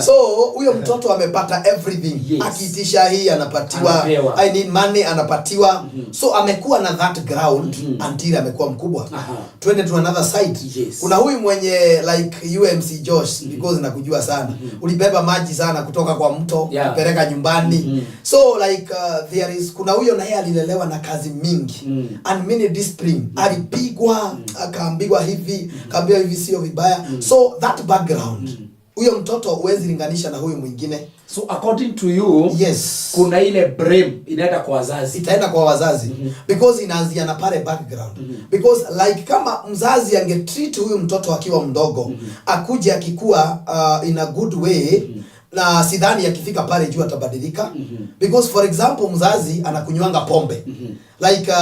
So huyo mtoto amepata everything. Yes. Akiitisha hii anapatiwa. I need money anapatiwa. So amekuwa na that ground until amekuwa mkubwa. Twende to another side. Yes. Kuna huyu mwenye like UMC Josh because nakujua sana. Ulibeba maji sana kutoka kwa mto kupeleka nyumbani. So like there is kuna huyo naye alilelewa na kazi mingi and many discipline. Alipigwa akaambiwa hivi, kaambiwa hivi sio vibaya. So that background huyo mtoto huwezi linganisha na huyu mwingine. So according to you, yes, kuna ile blame inaenda kwa wazazi. Itaenda kwa wazazi because inaanzia na pale background. Because like kama mzazi angetreat huyu mtoto akiwa mdogo, akuje akikua in a good way, na sidhani akifika pale juu atabadilika. Because for example mzazi anakunywanga pombe. Like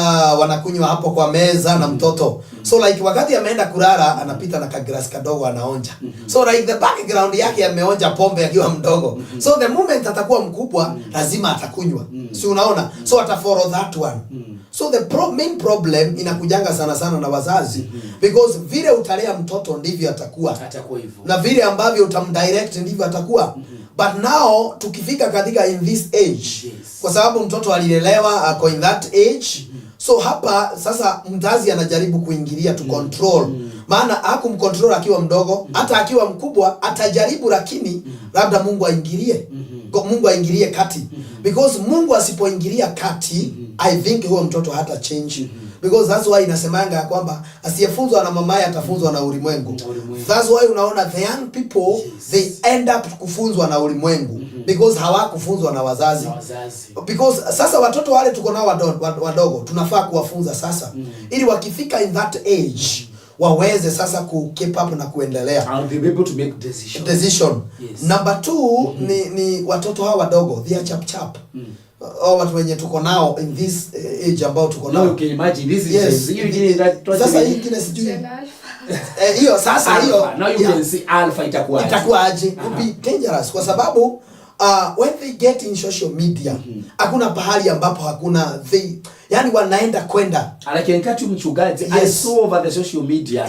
wanakunywa hapo kwa meza na mtoto. So like wakati ameenda kulala anapita na kagrasi kadogo anaonja. So like the background yake ameonja pombe akiwa mdogo. So the moment atakuwa mkubwa lazima atakunywa. Si unaona? So atafollow that one. So the main problem inakujanga sana na wazazi. Because vile utalea mtoto ndivyo atakuwa hivyo. Na vile ambavyo utamdirect ndivyo atakuwa. But now tukifika katika in this age, kwa sababu mtoto alilelewa ako in that age, so hapa sasa mzazi anajaribu kuingilia to control. Maana hakumcontrol akiwa mdogo, hata akiwa mkubwa atajaribu, lakini labda Mungu aingilie. Mungu aingilie kati. Because Mungu asipoingilia kati, I think huyo mtoto hata change. Because that's why inasemanga kwamba asiyefunzwa na mamaye atafunzwa na ulimwengu. That's why unaona the young people they end up kufunzwa na ulimwengu because hawakufunzwa na wazazi. Because sasa watoto wale tuko nao wadogo tunafaa kuwafunza sasa ili wakifika in that age waweze sasa ku keep up na kuendelea and be able to make decision. Yes. Number 2 ni watoto hawa wadogo, they are chap. Watu wenye tuko nao in this age ambao tuko nao. Now you can imagine this is sasa hii kile sijui. Hiyo sasa hiyo now you can see alpha itakuwa aje. It be dangerous kwa sababu when they get in social media hakuna pahali ambapo hakuna yani wanaenda kwenda. Alakiankati mchungaji I saw over the social media.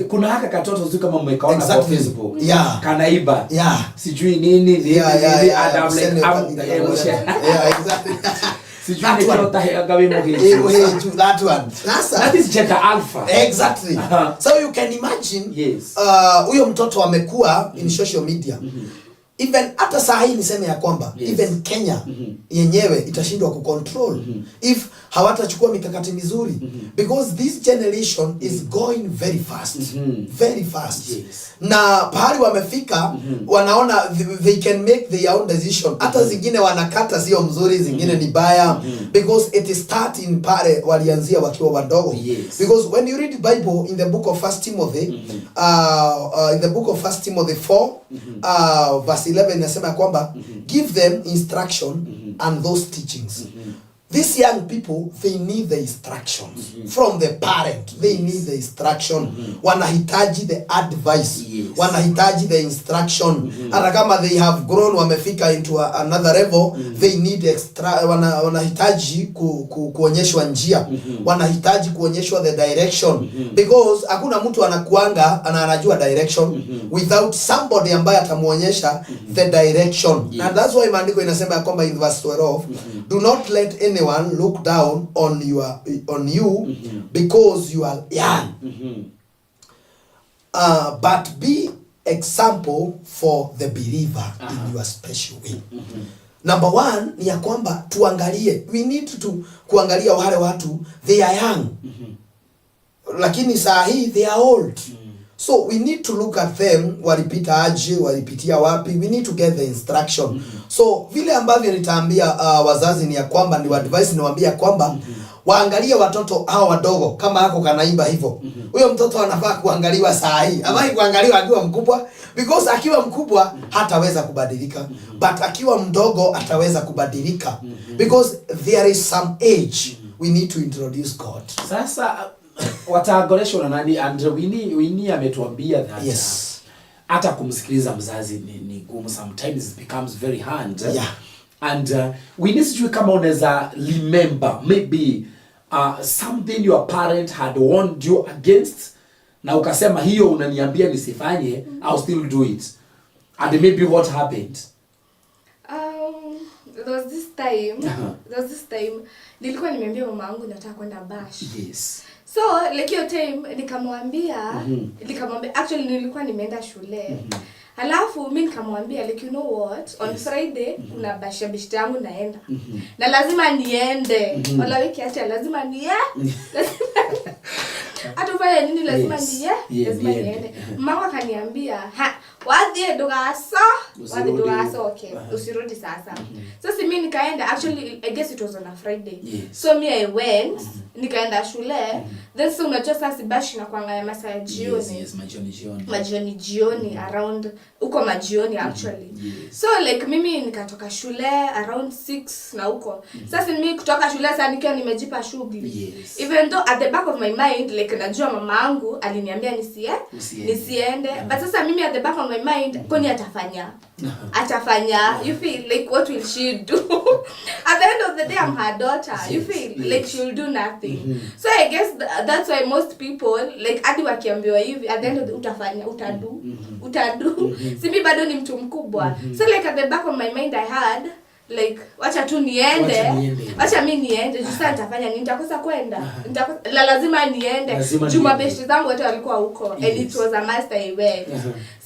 Kuna haka katoto sio kama mmekaona kwa Facebook. Kanaiba. Sijui nini Adam like exactly. Sijui ni kwa utahagawe mohizi. That one. That is gender alpha. Exactly. So you can imagine huyo mtoto amekuwa in social media. Even hata saa hii niseme ya kwamba even Kenya yenyewe itashindwa kucontrol if hawatachukua mikakati mizuri because this generation is going very fast. Very fast. Na pahali wamefika wanaona they can make their own decision. Hata zingine wanakata sio mzuri, zingine ni baya because it is starting pale walianzia wakiwa wadogo. Because when you read the Bible in the book of 1 Timothy in the book of 1 Timothy 4 verse 11 inasema kwamba give them instruction and those teachings. These young people, they need the instructions from the parent. They need the instruction. Wanahitaji the advice. Wanahitaji the instruction. Hata kama they have grown, wamefika into another level, they need extra. Wanahitaji kuonyeshwa njia. Wanahitaji kuonyeshwa the direction. Because hakuna mtu anakuanga anajua direction without somebody ambaye atamuonyesha the direction. And that's why maandiko inasema kwamba in verse 12, do not let anyone look down on you because you are young. But be example for the believer in your special way. Number 1 ni ya kwamba tuangalie, we need to kuangalia wale watu they are young. Lakini saa hii they are old. So we need to look at them, walipita aje, walipitia wapi. We need to get the instruction. So vile ambavyo nitaambia wazazi ni ya kwamba, ni advice niwaambia kwamba waangalie watoto hao wadogo kama hako kanaimba hivyo. Huyo mtoto anafaa kuangaliwa saa hii. Ama kuangaliwa akiwa mkubwa, because akiwa mkubwa hataweza kubadilika, but akiwa mdogo ataweza kubadilika. Because there is some age we need to introduce God. Sasa wataangoleshwa na nani? And Winnie ametuambia that yes, hata kumsikiliza mzazi ni gumu, sometimes it becomes very hard. Yeah. And we need to come on as a remember maybe something your parent had warned you against, na ukasema hiyo unaniambia nisifanye, I'll still do it. And maybe what happened? There was this time nilikuwa nimeambia mama yangu nataka kwenda bash. Yes. So like your time nikamwambia actually nilikuwa nimeenda shule. Halafu mimi nikamwambia like you know what, on Friday kuna bash yangu naenda. Na lazima niende. Wala wiki acha lazima atufanya nini lazima niende. Mama akaniambia wadhi dogaso okay, usirudi sasa. So si mimi nikaenda, actually I guess it was on a Friday. So me I went, nikaenda shule. Then so unajua sasa bash na kuangalia masaa ya jioni. Yes, majioni around uko majioni actually. So like mimi nikatoka shule around 6 na uko. Sasa mimi kutoka shule sasa nikiwa nimejipa shughuli. Even though at the back of my mind like najua mama yangu aliniambia nisiende. But sasa mimi at the back of my mind kwani atafanya you feel like what will she do? At the end of the day I'm her daughter. You feel like she'll do nothing. So I guess that's why most people like hadi wakiambiwa hivi at the end of the utadu. Simi bado ni mtu mkubwa. So like at the back of my mind I had like wacha tu niende. Wacha mimi niende. Sasa nitafanya nini? Nitakosa kwenda. Lazima niende. Juma besti zangu wote walikuwa huko. And it was a must I went.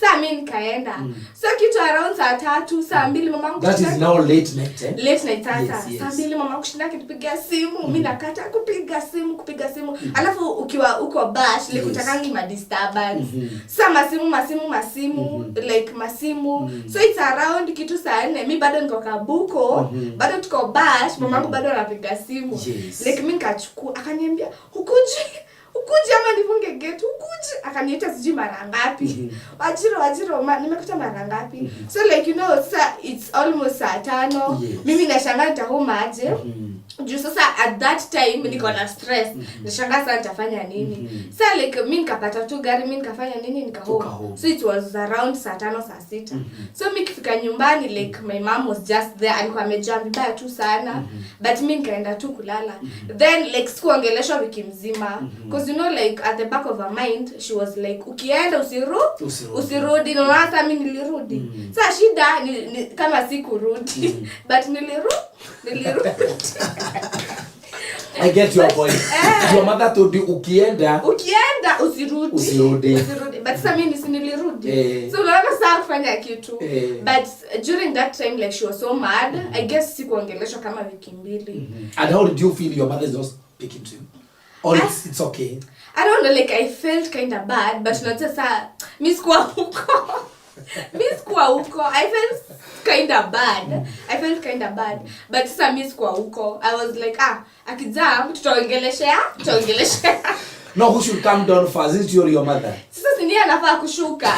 Sasa mimi nikaenda. So kitu around saa 3, saa 2 mamangu that is now late night. Late night sasa. Saa 2 mamangu kushinda kinipigia simu. Mimi nakata kupiga simu. Alafu ukiwa uko bash like utakangi ma disturbance. Sasa masimu like masimu. So it's around kitu saa 4 mimi bado niko kabuko. Bado tuko bash, mamangu bado anapiga simu. Like mimi nikachukua, akaniambia, "Ukuje ama nifunge gate, ukuje." Akaniita siji mara ngapi. Wajiro, nimekuta mara ngapi. So like you know, it's almost saa 5. Mimi nashangaa nitahoma aje. Juu sasa at that time niko na stress. Nashangaa sasa nitafanya nini. So like mimi nikapata tu gari, mimi nikafanya nini nikahoma. So it was around saa 5 saa 6. So mimi nikifika nyumbani like my mom was just there, alikuwa amejaa vibaya tu sana. But mimi nikaenda tu kulala. Then like sikuongeleshwa wiki mzima. Because you know like at the back of her mind she was like ukienda usirudi. No hata mimi nilirudi. Sasa shida ni kama sikurudi. But nilirudi. I get your point. Your mother told you ukienda usirudi. But sasa mimi nilirudi. So unaona sasa kufanya kitu. But during that time like she was so mad. I guess sikuongeleshwa kama wiki 2. And how did you feel your mother is not speaking to you? Or it's okay? I don't know, like I felt kind of bad, but not sasa mimi sikuwa huko. I felt kind of bad. But sasa mimi sikuwa huko. I was like akizaa tutaongeleshea. No, who should come down first? Is it your mother? Sasa si anafaa kushuka.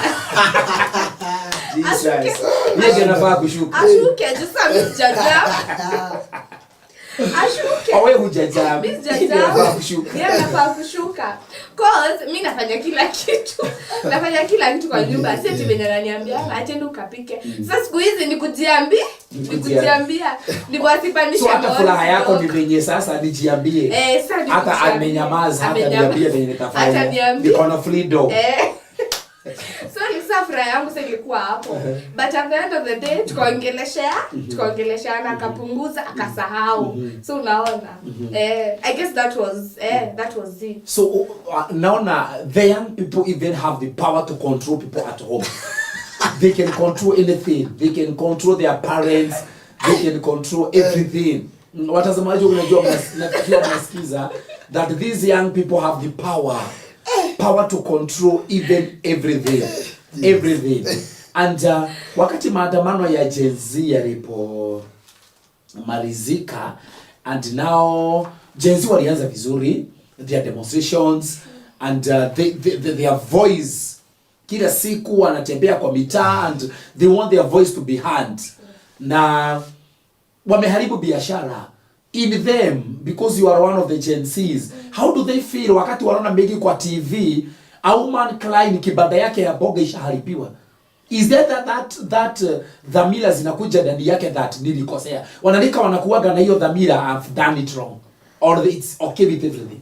Jesus. Yeye anafaa kushuka. Ashuke sasa mimi jaja. Ashuke. Wewe hujaja. Mimi jaja. Yeye anafaa kushuka. Cause mimi nafanya kila kitu kwa nyumba. Sisi timenye ananiambia atende ukapike. Sasa siku hizi nikujiambia. Nikuasipanisha so hata furaha yako ni venye sasa nijiambie. Hata amenyamaza hata niambie venye nitafanya. Niko na freedom. So lisa furaha yangu sasa ilikuwa hapo. But at the end of the day tukaongeleshana akapunguza akasahau. So unaona. I guess that was it. So now the young people even have the power to control people at home. They can control anything. They can control their parents. They can control everything. Watazamaji unajua mnasikiza that these young people have the power to control even everything. And wakati maandamano ya Gen Z yalipo malizika and now Gen Z walianza vizuri, their demonstrations and their voice. Kila siku wanatembea kwa mitaa and they want their voice to be heard. Na wameharibu biashara in them because you are one of the Gen Zs. How do they feel wakati wanaona mengi kwa TV, a woman crying kibanda yake ya boga ishaharibiwa? Is there that dhamira zinakuja ndani yake that nilikosea? Wananika wanakuaga na hiyo dhamira, I've done it wrong, or it's okay with everything?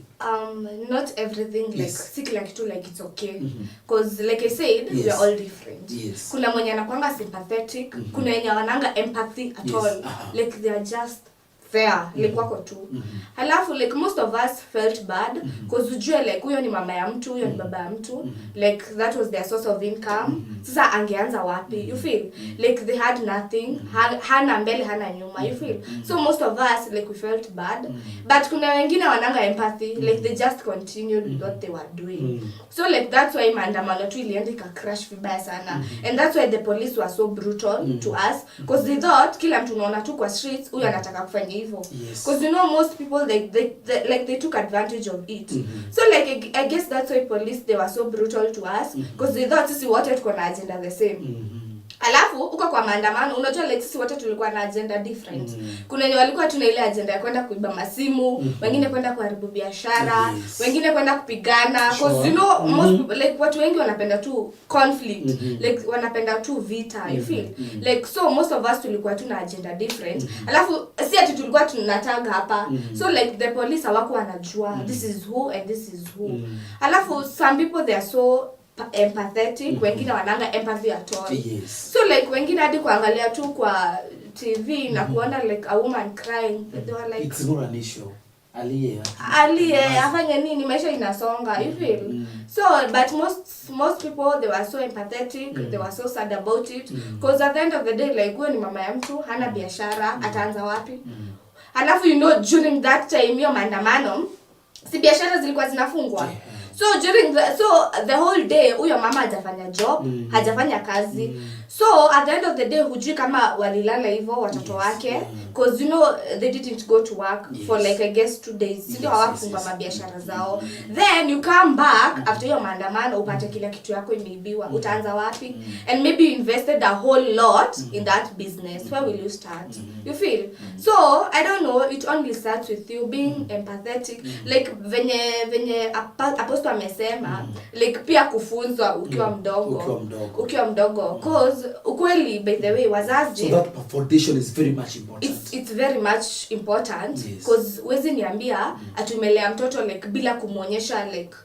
Not everything, like yes. Siki like too, like it's okay, because like I said, yes. We are all different. Yes. Kuna mwenye anakuanga sympathetic, kuna wenye wananga empathy at all, like they are just fair, like wako tu. Halafu like most of us felt bad because ujue like huyo ni mama ya mtu, huyo ni baba ya mtu, like that was their source of income. Sasa angeanza wapi? You feel like they had nothing, hana mbele hana nyuma, you feel. So most of us like we felt bad, but kuna wengine wananga empathy, like they just continued with what they were doing. So like that's why maandamano tu ilienda crash vibaya sana, and that's why the police were so brutal to us, because they thought kila mtu unaona tu kwa streets huyo anataka kufanya evil. Because you know most people they took advantage of it. So like I guess that's why police, they were so brutal to us, because they thought sisi wote tuko na agenda the same. Alafu uko kwa maandamano unajua like sisi wote tulikuwa na agenda different. Kuna wenye walikuwa tuna ile agenda ya kwenda kuiba masimu, wengine kwenda kuharibu biashara, wengine kwenda kupigana, because you know most people, like watu wengi wanapenda tu conflict, like wanapenda tu vita, you feel. Like so most of us tulikuwa tuna agenda different. Alafu si ati tulikuwa tunatanga hapa. So like the police hawakuwa wanajua this is who and this is who. Alafu some people they are so empathetic, wengine wananga empathy at all. So like wengine hadi kuangalia tu kwa TV na kuona like a woman crying, they were like it's not an issue. Aliye afanye nini, maisha inasonga, you feel. So but most people they were so empathetic, they were so sad about it, because at the end of the day like huyo ni mama ya mtu, hana biashara, ataanza wapi? Alafu you know during that time hiyo maandamano si biashara zilikuwa zinafungwa. So during the whole day huyo mama hajafanya job, hajafanya kazi. So at the end of the day hujui kama walilala hivyo watoto wake, because you know they didn't go to work for like I guess 2 days. Sio hawakufunga mabiashara zao. Then you come back after hiyo maandamano upate kila kitu yako imeibiwa. Utaanza wapi? And maybe you invested a whole lot in that business. Where will you start? You feel? So I don't know, it only starts with you being empathetic. Like venye apostle amesema, like pia kufunzwa ukiwa mdogo. Cause ukweli by the way wazazi, so that foundation is very much important. It's very much important, because wezi niambia atumelea mtoto like bila kumuonyesha like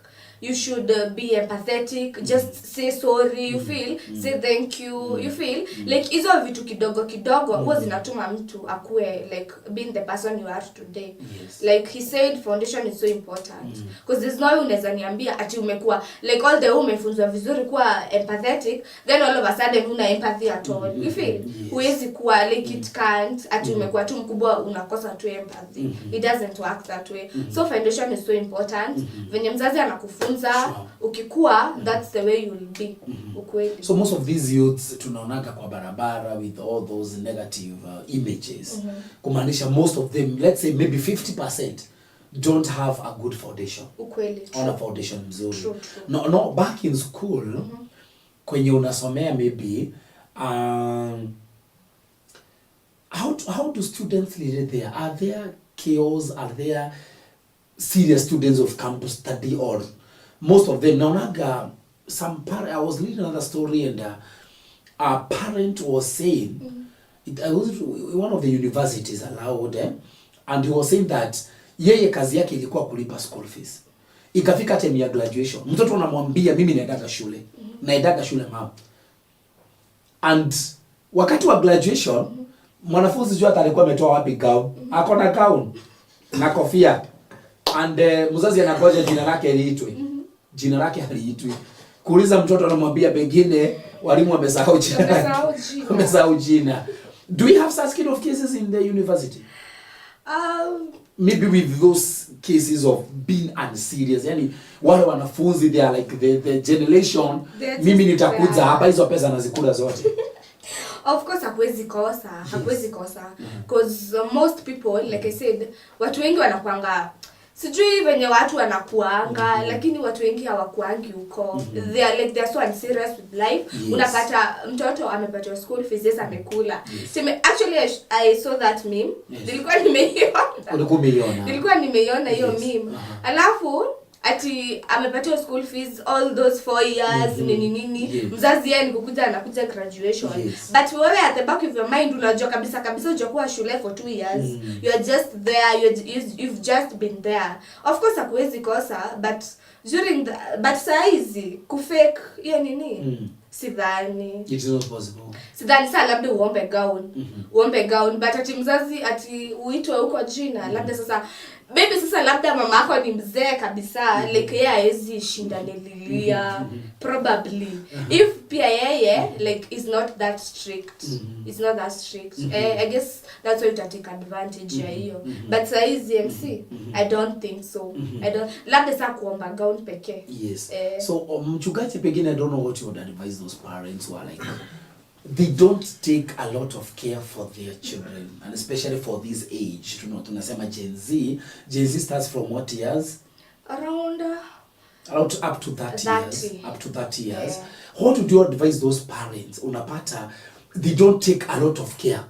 you should be empathetic, just say sorry, you feel, say thank you, you feel, like hizo vitu kidogo huwa zinatuma mtu akue like being the person you are today. Like he said foundation is so important, because there's no way unaweza niambia ati umekuwa like all the umefunzwa vizuri kuwa empathetic then all of a sudden una empathy at all, you feel. Huwezi kuwa like it can't ati umekuwa tu mkubwa unakosa tu empathy. It doesn't work that way. So foundation is so important. Venye mzazi anakufunza ukikua, that's the way you will be. Ukweli. So most of these youths tunaonaga kwa barabara with all those negative images. Kumaanisha most of them, let's say maybe 50% don't have a good foundation. Ukweli. On a foundation mzuri. True. No, back in school kwenye unasomea maybe how do students live there? Are there chaos? Are there serious students who have come to study, or most of them naonaga some parent? I was reading another story and a parent was saying I was one of the universities allowed and he was saying that yeye kazi yake ilikuwa kulipa school fees. Ikafika time ya graduation mtoto anamwambia mimi naendaga shule mama, and wakati wa graduation mwanafunzi jua alikuwa ametoa wapi gown, akona gown na kofia, and mzazi anagoja jina lake liitwe. Jina lake haliitwi. Kuuliza mtoto anamwambia pengine walimu wamesahau jina. Do we have such kind of cases in the university? Maybe with those cases of being unserious. Yani wale wanafunzi they are like the generation mimi nitakuja hapa hizo pesa nazikula zote. Of course hakuwezi kosa because most people like I said watu wengi wanakuanga sijui venye watu wanakuanga lakini watu wengi hawakuangi huko. They are so unserious with life. Unapata mtoto amepata school fees, yes amekula. Actually I saw that meme. Nilikuwa nimeiona hiyo meme. Alafu ati amepata school fees all those 4 years nini mzazi yeye nikukuja anakuja graduation but wewe at the back of your mind unajua kabisa hujakuwa shule for 2 years you are just there, you've just been there. Of course hakuwezi kosa but during but saizi kufake hiyo nini sidhani it is not possible. Sidhani saa labda uombe gown but ati mzazi ati uitwe huko jina labda sasa maybe sasa labda mama yako ni mzee kabisa like yeye haezi shinda nililia probably if pia yeye like is not that strict I guess that's why you take advantage ya hiyo but saizi MC I don't think so. I don't labda sasa kuomba gown pekee. Yes. So mchungaji pengine I don't know what you would advise those parents who are like they don't take a lot of care for their children and especially for this age. Tunasema Gen Z starts from what years? Around up to 30 years. What would you advise those parents? Unapata they don't take a lot of care.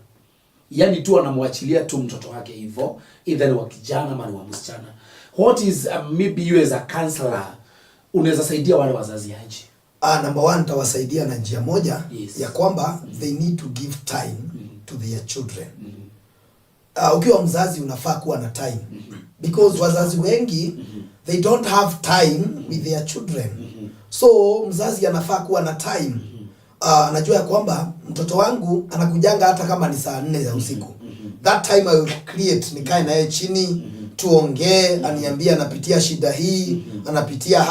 Yani tu anamwachilia tu mtoto wake hivyo either ni wa kijana ama ni wa msichana. What is maybe you as a counselor unaweza saidia wale wazazi aje? Number 1 tawasaidia na njia moja ya kwamba they need to give time to their children. Ukiwa mzazi unafaa kuwa na time because wazazi wengi they don't have time with their children. So mzazi anafaa kuwa na time. Najua ya kwamba mtoto wangu anakujanga hata kama ni saa 4 za usiku. That time I will create nikae naye chini tuongee, aniambia anapitia shida hii, anapitia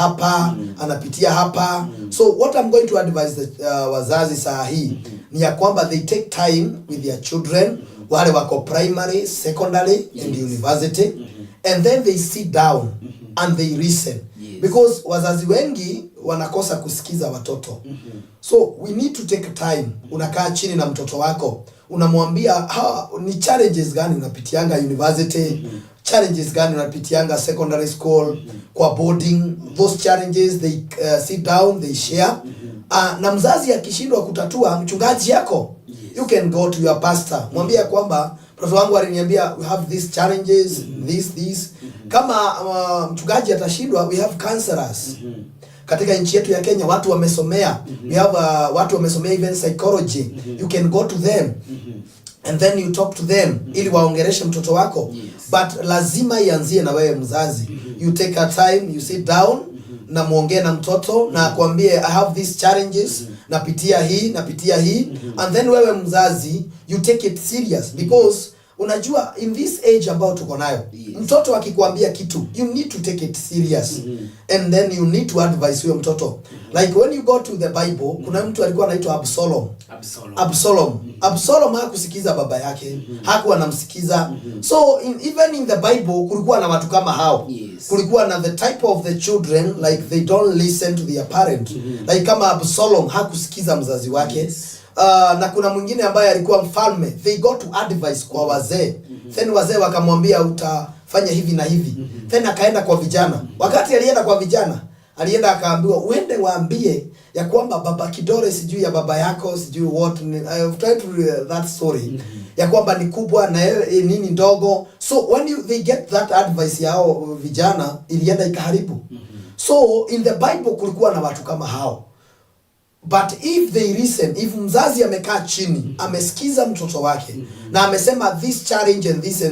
hapa. So what I'm going to advise the wazazi saa hii ni ya kwamba they take time with their children wale wako primary, secondary and university and then they sit down and they listen because wazazi wengi wanakosa kusikiza watoto. So we need to take time. Unakaa chini na mtoto wako unamwambia ni challenges gani unapitianga university, challenges gani unapitianga secondary school, kwa boarding, those challenges they sit down, they share. Na mzazi akishindwa kutatua, mchungaji yako you can go to your pastor, mwambie kwamba mtoto wangu aliniambia we have these challenges, this. Kama mchungaji atashindwa, we have counselors. Katika nchi yetu ya Kenya watu wamesomea. We have watu wamesomea even psychology. You can go to them and then you talk to them ili waongeleshe mtoto wako. But lazima ianzie na wewe mzazi. You take a time, you sit down na muongee na mtoto na akwambie I have these challenges, napitia hii and then wewe mzazi you take it serious because unajua in this age ambao tuko nayo mtoto akikwambia kitu you need to take it serious and then you need to advise huyo mtoto. Like when you go to the Bible kuna mtu alikuwa anaitwa Absalom hakusikiza baba yake, hakuwa anamsikiza. So even in the Bible kulikuwa na watu kama hao. Kulikuwa na the type of the children like they don't listen to their parent. Like kama Absalom hakusikiza mzazi wake. Na kuna mwingine ambaye alikuwa mfalme, they got to advise kwa wazee. Then wazee wakamwambia utafanya hivi na hivi. Then akaenda kwa vijana. Wakati alienda kwa vijana, alienda akaambiwa uende waambie ya kwamba baba kidole sijui ya baba yako sijui what I've tried to that story ya kwamba ni kubwa na nini ndogo. So when they get that advice yao vijana ilienda ikaharibu. So in the Bible kulikuwa na watu kama hao. But if they listen, if mzazi amekaa chini, amesikiza mtoto wake, na amesema this challenge and this,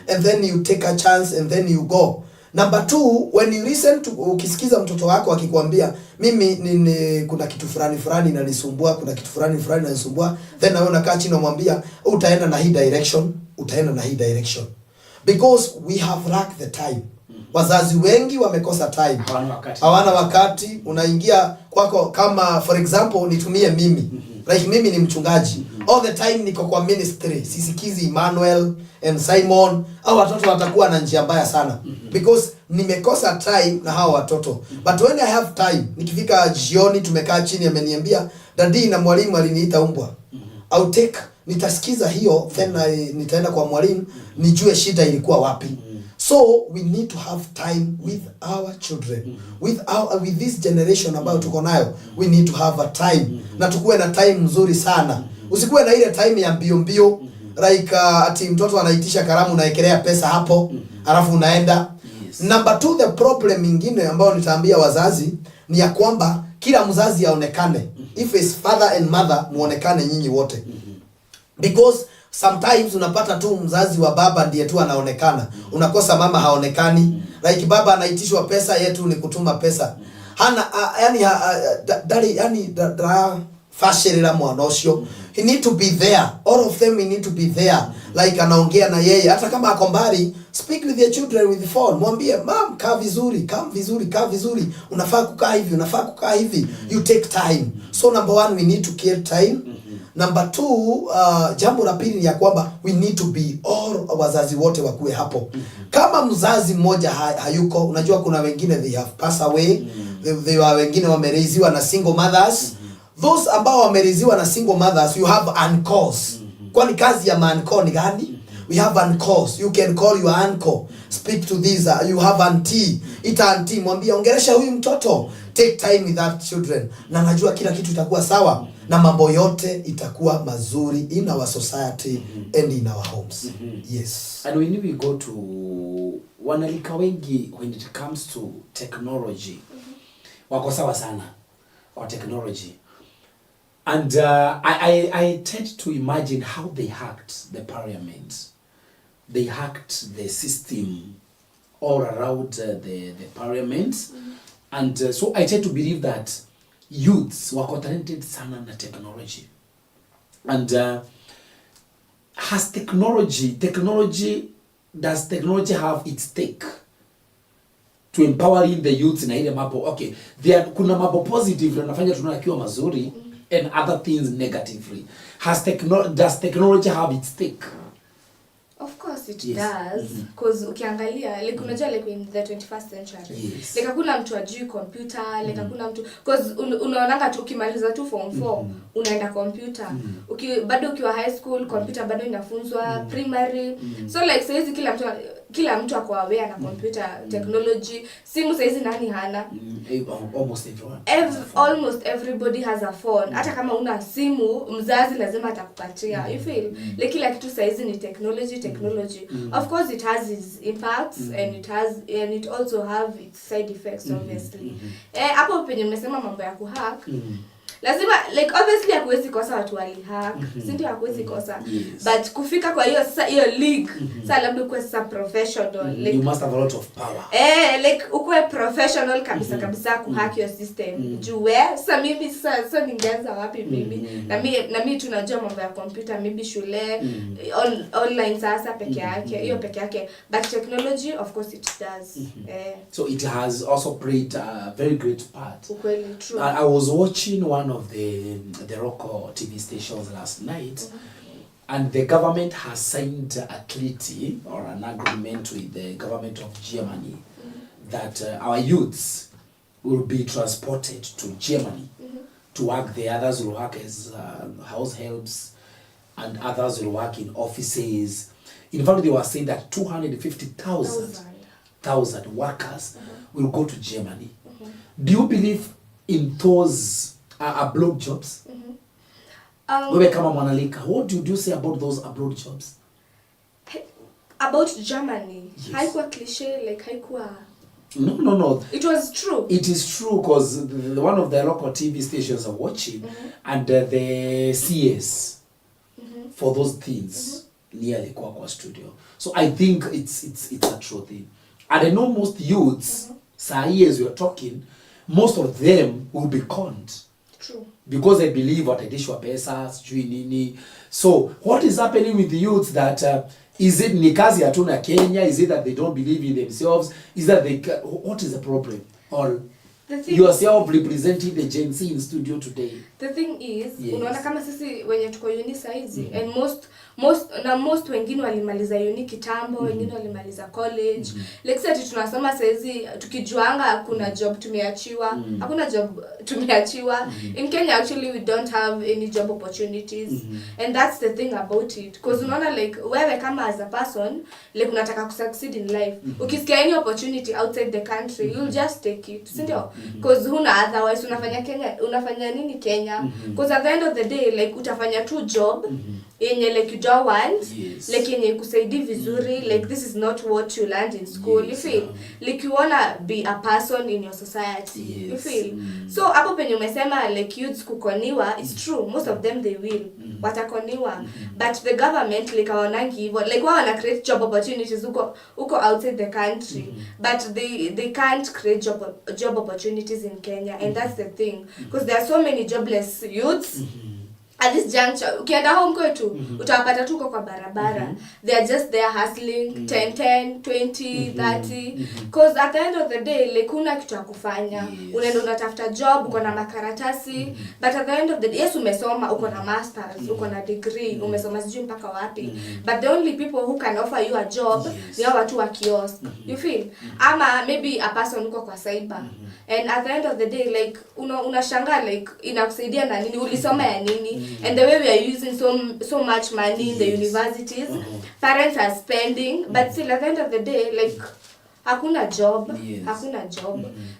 and then you take a chance and then you go. Number 2, when you listen to, ukisikiza mtoto wako akikwambia, mimi kuna kitu fulani inanisumbua, kuna kitu fulani inanisumbua, then nawe unakaa chini unamwambia, utaenda na hii direction. Because we have lacked the time. Wazazi wengi wamekosa time. Hawana wakati. Unaingia kwako kama for example nitumie mimi. Like mimi ni mchungaji. All the time niko kwa ministry. Sisikizi Emmanuel and Simon. Hao watoto watakuwa na njia mbaya sana. Because nimekosa time na hao watoto. But when I have time, nikifika jioni tumekaa chini ameniambia, "Daddy na mwalimu aliniita umbwa." I'll take, nitasikiza hiyo, then nitaenda kwa mwalimu, nijue shida ilikuwa wapi. So we need to have time with our children, with this generation ambayo tuko nayo. We need to have a time, na tukuwe na time nzuri sana. Usikuwe na ile time ya mbio mbio, like ati mtoto anaitisha karamu unaekelea pesa hapo, alafu unaenda. Number 2, the problem ingine ambayo nitaambia wazazi ni ya kwamba kila mzazi aonekane. If it's father and mother, muonekane nyinyi wote. Because sometimes unapata tu mzazi wa baba ndiye tu anaonekana. Unakosa mama haonekani. Like baba anaitishwa pesa, yetu ni kutuma pesa. Hana yani fashirira mwana ucio. He need to be there. All of them need to be there. Like anaongea na yeye. Hata kama ako mbali, speak with your children with the phone. Mwambie, "Mom, kaa vizuri, kaa vizuri, kaa vizuri. Unafaa kukaa hivi, unafaa kukaa hivi." You take time. So number 1, we need to kill time. Number 2, jambo la pili ni ya kwamba we need to be all wazazi wote wakuwe hapo. Kama mzazi mmoja hayuko, unajua kuna wengine they have passed away. They were wengine wamereiziwa na single mothers. Those ambao wamereiziwa na single mothers, you have uncles. Kwani kazi ya uncle ni gani? We have uncles. You can call your uncle. Speak to this. You have auntie. Ita auntie, mwambie ongelesha huyu mtoto. Take time with that children. Na najua kila kitu itakuwa sawa. Na mambo yote itakuwa mazuri in our society and in our homes. Yes. And when we go to wanalika wengi, when it comes to technology, wako sawa sana kwa technology. And I tend to imagine how they hacked the parliament. They hacked the system all around the parliament. And so I tend to believe that youths wako talented sana na technology. And does technology have its stake to empowering the youths na ile mambo? Okay, kuna mambo positive yanafanya tunaona kiwa mazuri, and other things negatively. Does technology have its stake? Of course it does, because ukiangalia like unajua like in the 21st century, like hakuna mtu ajui computer, like hakuna mtu, because unaonanga tu ukimaliza tu form 4 unaenda computer. Bado ukiwa high school computer bado inafunzwa, primary. So like saizi kila mtu ako aware na computer technology. Simu saizi nani hana? Almost everyone. Almost everybody has a phone. Hata kama una simu, mzazi lazima atakupatia. You feel? Like kila kitu saizi ni technology. Of course it has its impacts and it also have its side effects obviously. Hapo penye mmesema mambo ya kuhack. Lazima like obviously hakuwezi kosa watu walihack. Si ndio hakuwezi kosa. But kufika kwa hiyo league, sasa labda ukwe sasa professional, like you must have a lot of power. Like ukwe professional kabisa kuhack your system. Jue sasa mimi sasa ningeanza wapi mimi? Na mimi tunajua mambo ya computer maybe shule online sasa peke yake. Hiyo peke yake. But technology of course it does. So it has also played a very great part. Ukweli, true. I was watching one of the local TV stations last night, and the government has signed a treaty or an agreement with the government of Germany that our youths will be transported to Germany to work. The others will work as house helps, and others will work in offices. In fact, they were saying that 250,000 workers will go to Germany. Do you believe in those abroad jobs? Wewe kama mwanalika, what do you say about those abroad jobs? About Germany? Haikuwa cliche, like haikuwa... No. It was true. It is true, because one of the local TV stations are watching, and the CS for those things nearly kwa studio. So I think it's a true thing. And I know most youths, as we are talking, most of them will be conned. True. Because they believe wataitishwa pesa, sijui nini. So what is happening with the youths that is it ni kazi hatuna Kenya? Is it that they don't believe in themselves? Is that what is the problem? Or yourself representing the Gen Z in studio today. The thing is, unaona kama sisi wenye tuko uni saizi, and most wengine walimaliza uni kitambo, wengine walimaliza college. Like sasa tunasoma saizi tukijuanga kuna job tumeachiwa, hakuna job tumeachiwa. In Kenya actually we don't have any job opportunities, and that's the thing about it, because unaona like wewe kama as a person like unataka kusucceed in life, ukisikia any opportunity outside the country you'll just take it, si ndio? Because huna otherwise unafanya nini Kenya? Because at the end of the day like utafanya tu job yenye like you don't want, like yenye kusaidi vizuri, like this is not what you learned in school, you feel? Like you wanna be a person in your society, you feel? So hapo penye umesema like youths kukoniwa, it's true, most of them they will watakoniwa, but the government like hawanangi hivyo, like wao wana create job opportunities uko outside the country, but they can't create job opportunities in Kenya, and that's the thing, because there are so many jobless youths. At this juncture, ukienda home kwetu, utawapata tuko kwa barabara. They are just there hustling, 10, 20, 30. Because at the end of the day, like kuna kitu ya kufanya. Unaenda unatafuta job, uko na makaratasi. But at the end of the day, yes umesoma, uko na masters, uko na degree, umesoma sijui mpaka wapi. But the only people who can offer you a job, ni hao watu wa kiosk. You feel? Ama maybe a person uko kwa cyber. And at the end of the day, like unashangaa like inakusaidia na nini, ulisoma ya nini, and the way we are using so much money in the universities, parents are spending, but still at the end of the day like hakuna job.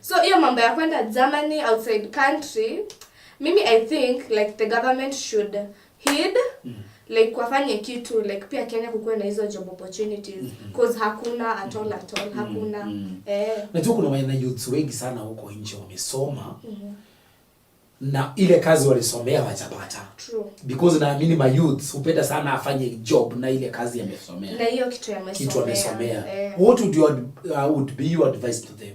So hiyo mambo ya kwenda Germany, outside country, mimi I think like the government should heed like wafanye kitu like pia Kenya kukuwe na hizo job opportunities, because hakuna at all hakuna. Najua kuna wana youths wengi sana huko nje wamesoma na ile kazi walisomea hawajapata. True. Because naamini my youths hupenda sana afanye job na ile kazi amesomea. Na hiyo kitu amesomea. What would be your advice to them?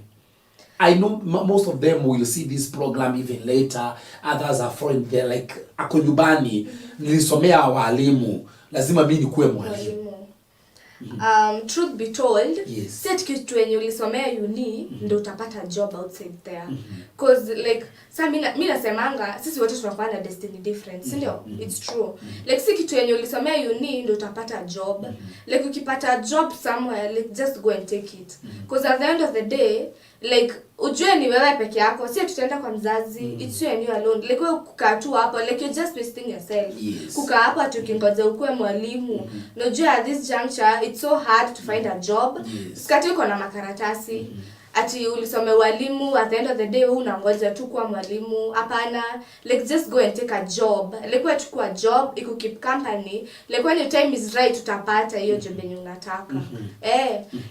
I know most of them will see this program even later. Others are foreign, they're like ako nyumbani, nilisomea walimu, lazima mimi nikuwe mwalimu. Truth be told, set kitu wenye ulisomea uni ndio utapata job outside there. Because like mimi nasemanga sisi wote tunakuwa na destiny different, si ndio? It's true. Like si kitu wenye ulisomea uni ndio utapata job. Like ukipata job somewhere, like just go and take it. Because at the end of the day, like ujue ni wewe peke yako, si tutaenda kwa mzazi, it's you and you alone. Like wewe kukaa tu hapo, like you're just wasting yourself. Kukaa hapo tukingoja ukue mwalimu. Unajua at this juncture it's so hard to find a job. Sikati uko na makaratasi. Ati ulisome walimu, at the end of the day unangoja tu kuwa mwalimu. Hapana, like just go and take a job. Like wewe chukua job, iku keep company. Like when your time is right utapata hiyo job yenye unataka.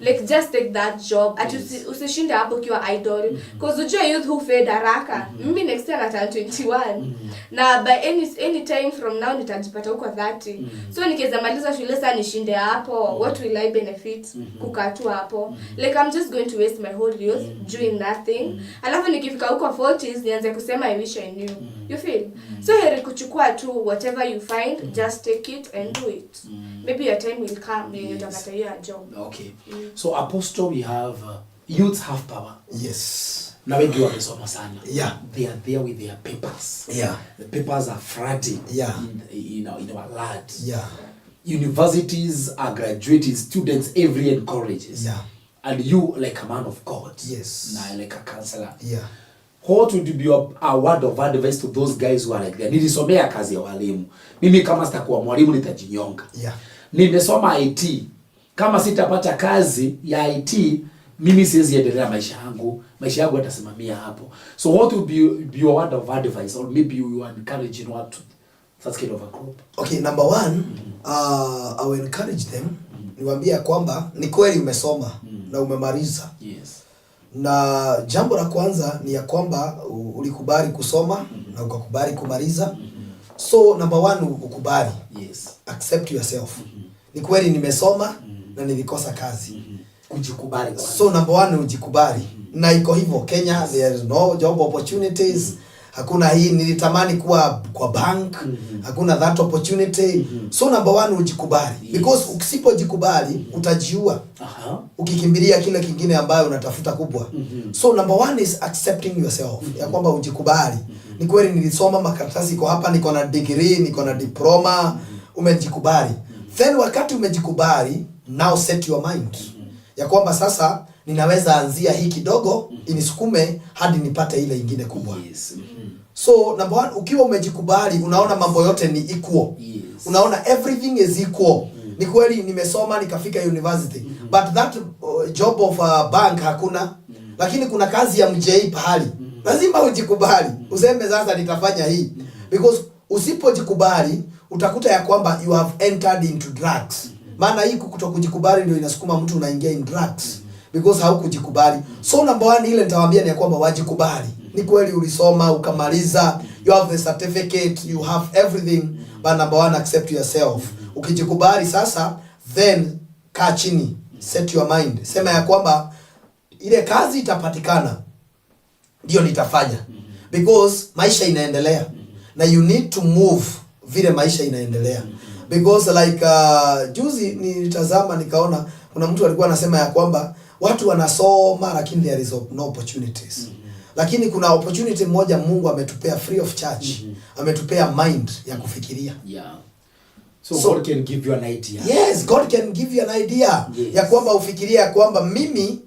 Like just take that job. Ati usishinde hapo ukiwa idle. Because ujue youth who fade haraka. Mimi next year nata 21. Na by any time from now nitajipata huko 30. So nikiweza maliza shule sasa nishinde hapo, what will I benefit kukaa tu hapo? Like I'm just going to waste my whole youth doing nothing. Alafu nikifika huko 40s nianze kusema I wish I knew. You feel? So heri kuchukua tu whatever you find, just take it and do it. Maybe your time will come when you utapata hiyo job. Okay. So Apostle, we have youths have power. Yes. Na wengi wamesoma sana. Yeah. They are there with their papers. Yeah. The papers are flooding in our land. Yeah. Universities are graduating students every year in colleges. Yeah. And you like a man of God. Yes. Na like a counselor. Yeah. What would be a word of advice to those guys who are like that? Nilisomea kazi ya walimu. Mimi kama sitakuwa mwalimu nitajinyonga. Yeah. Nimesoma IT. Kama sitapata kazi ya IT, mimi siwezi endelea maisha yangu. Maisha yangu yatasimamia hapo. So what would be your word of advice, or maybe you are encouraging what to such kind of a group? Okay, number one, I will encourage them. Niwaambia kwamba ni kweli umesoma na umemaliza. Yes. Na jambo la kwanza ni ya kwamba ulikubali kusoma na ukakubali kumaliza. So number one, ukubali. Yes. Accept yourself. Ni kweli nimesoma na nilikosa kazi. Kujikubali. So number one, ujikubali. Na iko hivyo Kenya, there is no job opportunities. Hakuna hii nilitamani kuwa kwa bank. Hakuna that opportunity. So number one ujikubali. Because ukisipojikubali utajiua. Ukikimbilia kile kingine ambayo unatafuta kubwa. So number one is accepting yourself. Ya kwamba ujikubali. Ni kweli nilisoma makaratasi iko hapa, niko na degree, niko na diploma, umejikubali. Then wakati umejikubali, now set your mind. Ya kwamba sasa ninaweza anzia hii kidogo inisukume hadi nipate ile ingine kubwa. So number one, ukiwa umejikubali unaona mambo yote ni equal. Unaona everything is equal. Ni kweli nimesoma nikafika university, but that job of a bank hakuna. Lakini kuna kazi ya mjei pahali. Lazima ujikubali. Useme sasa nitafanya hii. Because usipojikubali utakuta ya kwamba you have entered into drugs. Maana hii kutokujikubali ndio inasukuma mtu unaingia in drugs. Because haukujikubali. So number one ile nitawaambia ni ya kwamba wajikubali. Ni kweli ulisoma ukamaliza, you have the certificate, you have everything, but number one accept yourself. Ukijikubali sasa, then kaa chini, set your mind. Sema ya kwamba ile kazi itapatikana, ndio nitafanya. Because maisha inaendelea. Na you need to move vile maisha inaendelea. Because like juzi nilitazama nikaona kuna mtu alikuwa anasema ya kwamba watu wanasoma lakini there is no opportunities. Lakini kuna opportunity moja Mungu ametupea free of charge. Ametupea mind ya kufikiria. So God can give you an idea. Yes, God can give you an idea. Ya kwamba ufikiria ya kwamba mimi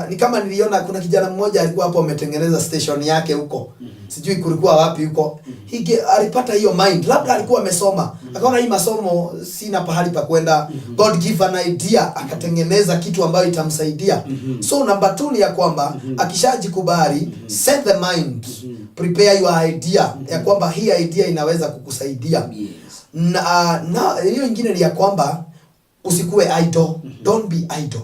ni kama niliona kuna kijana mmoja alikuwa hapo ametengeneza station yake huko. Sijui kulikuwa wapi huko. Alipata hiyo mind. Labda alikuwa amesoma. Akaona hii masomo sina pahali pa kwenda. God give an idea, akatengeneza kitu ambayo itamsaidia. So number 2 ni ya kwamba akishajikubali, set the mind. Prepare your idea. Ya kwamba hii idea inaweza kukusaidia. Na hiyo nyingine ni ya kwamba usikue idle. Don't be idle.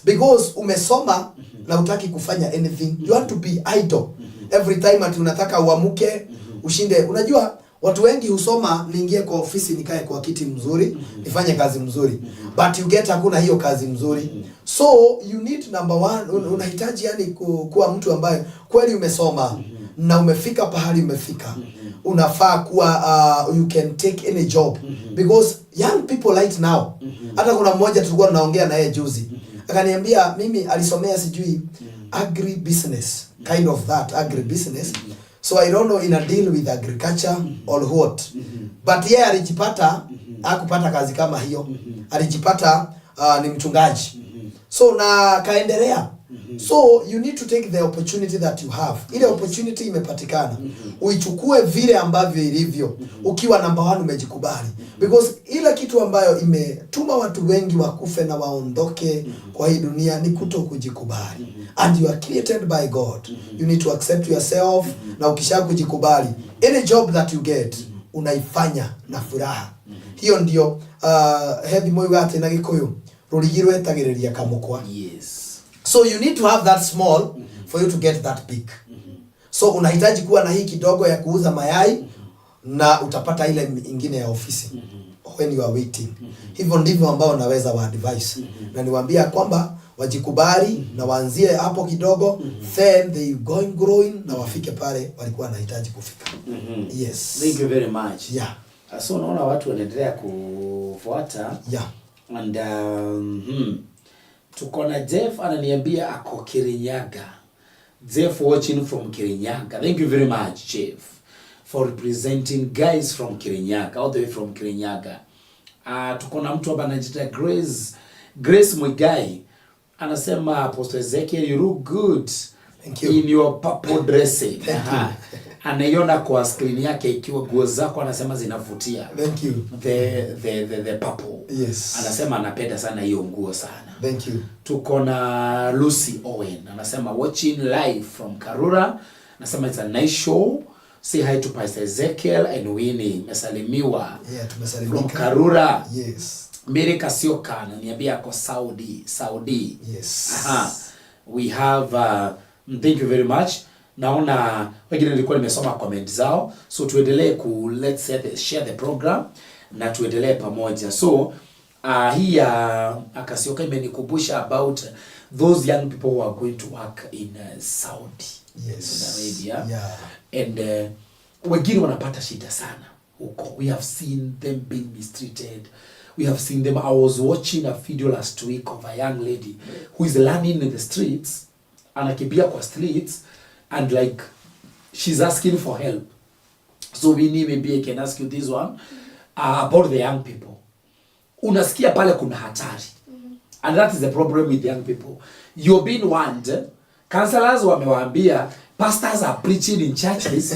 Because umesoma na hutaki kufanya anything. You want to be idle. Every time ati unataka uamuke, ushinde. Unajua watu wengi husoma niingie kwa ofisi nikae kwa kiti mzuri, nifanye kazi mzuri. But you get hakuna hiyo kazi mzuri. So you need number one, unahitaji yani kuwa mtu ambaye kweli umesoma na umefika pahali umefika. Unafaa kuwa you can take any job. Because young people right now, hata kuna mmoja tulikuwa tunaongea na yeye juzi. Akaniambia mimi alisomea sijui agri business, kind of that agri business. So I don't know in a deal with agriculture or what. But yeye alijipata hakupata kazi kama hiyo. Alijipata ni mchungaji. So na kaendelea. So you need to take the opportunity that you have. Ile opportunity imepatikana. Uichukue vile ambavyo ilivyo. Ukiwa number 1 umejikubali. Because ile kitu ambayo imetuma watu wengi wakufe na waondoke kwa hii dunia ni kutokujikubali. And you are created by God. You need to accept yourself. Na ukishakujikubali, any job that you get, unaifanya na furaha. Hiyo ndio heavy moyo gate na gikuyu. Rurigirwe etagiriria kamukwa. So you need to have that small for you to get that big. So unahitaji kuwa na hii kidogo ya kuuza mayai na utapata ile ingine ya ofisi when you are waiting. Hivyo ndivyo ambao naweza wa advice. Na niwaambia kwamba wajikubali na waanzie hapo kidogo, then they going growing na wafike pale walikuwa wanahitaji kufika. Yes. Thank you very much. Yeah. So unaona watu wanaendelea kufuata. Yeah. And tuko na Jeff ananiambia ako Kirinyaga. Jeff watching from Kirinyaga. Thank you very much Jeff for representing guys from Kirinyaga, all the way from Kirinyaga. Tuko na mtu hapa anajiita Grace Muigai. Anasema Apostle Ezekiel, you look good. Thank you. In your purple dressing. Thank you. Anaiona kwa screen yake ikiwa nguo zako anasema zinavutia. Thank you. The purple. Yes. Anasema anapenda sana hiyo nguo sana. Thank you. Tuko na Lucy Owen. Anasema watching live from Karura. Anasema it's a nice show. Say hi to Pastor Ezekiel and Winnie. Mesalimiwa. Yeah, tumesalimika. From Karura. Yes. Mary Kasioka ananiambia ako Saudi. Yes. We have thank you very much. Naona wengine nilikuwa nimesoma comment zao. So tuendelee let's share the program na tuendelee pamoja. So hii Kasioka imenikumbusha about those young people who are going to work in Saudi, Yes. Saudi Arabia, Yeah. and wengine wanapata shida sana huko. We have seen them being mistreated. We have seen them. I was watching a video last week of a young lady who is learning in the streets, anakimbia kwa streets, and like she's asking for help. So maybe I can ask you this one about the young people. Unasikia pale kuna hatari. And that is the problem with young people. You're being warned. Counselors wamewaambia, pastors are preaching in churches.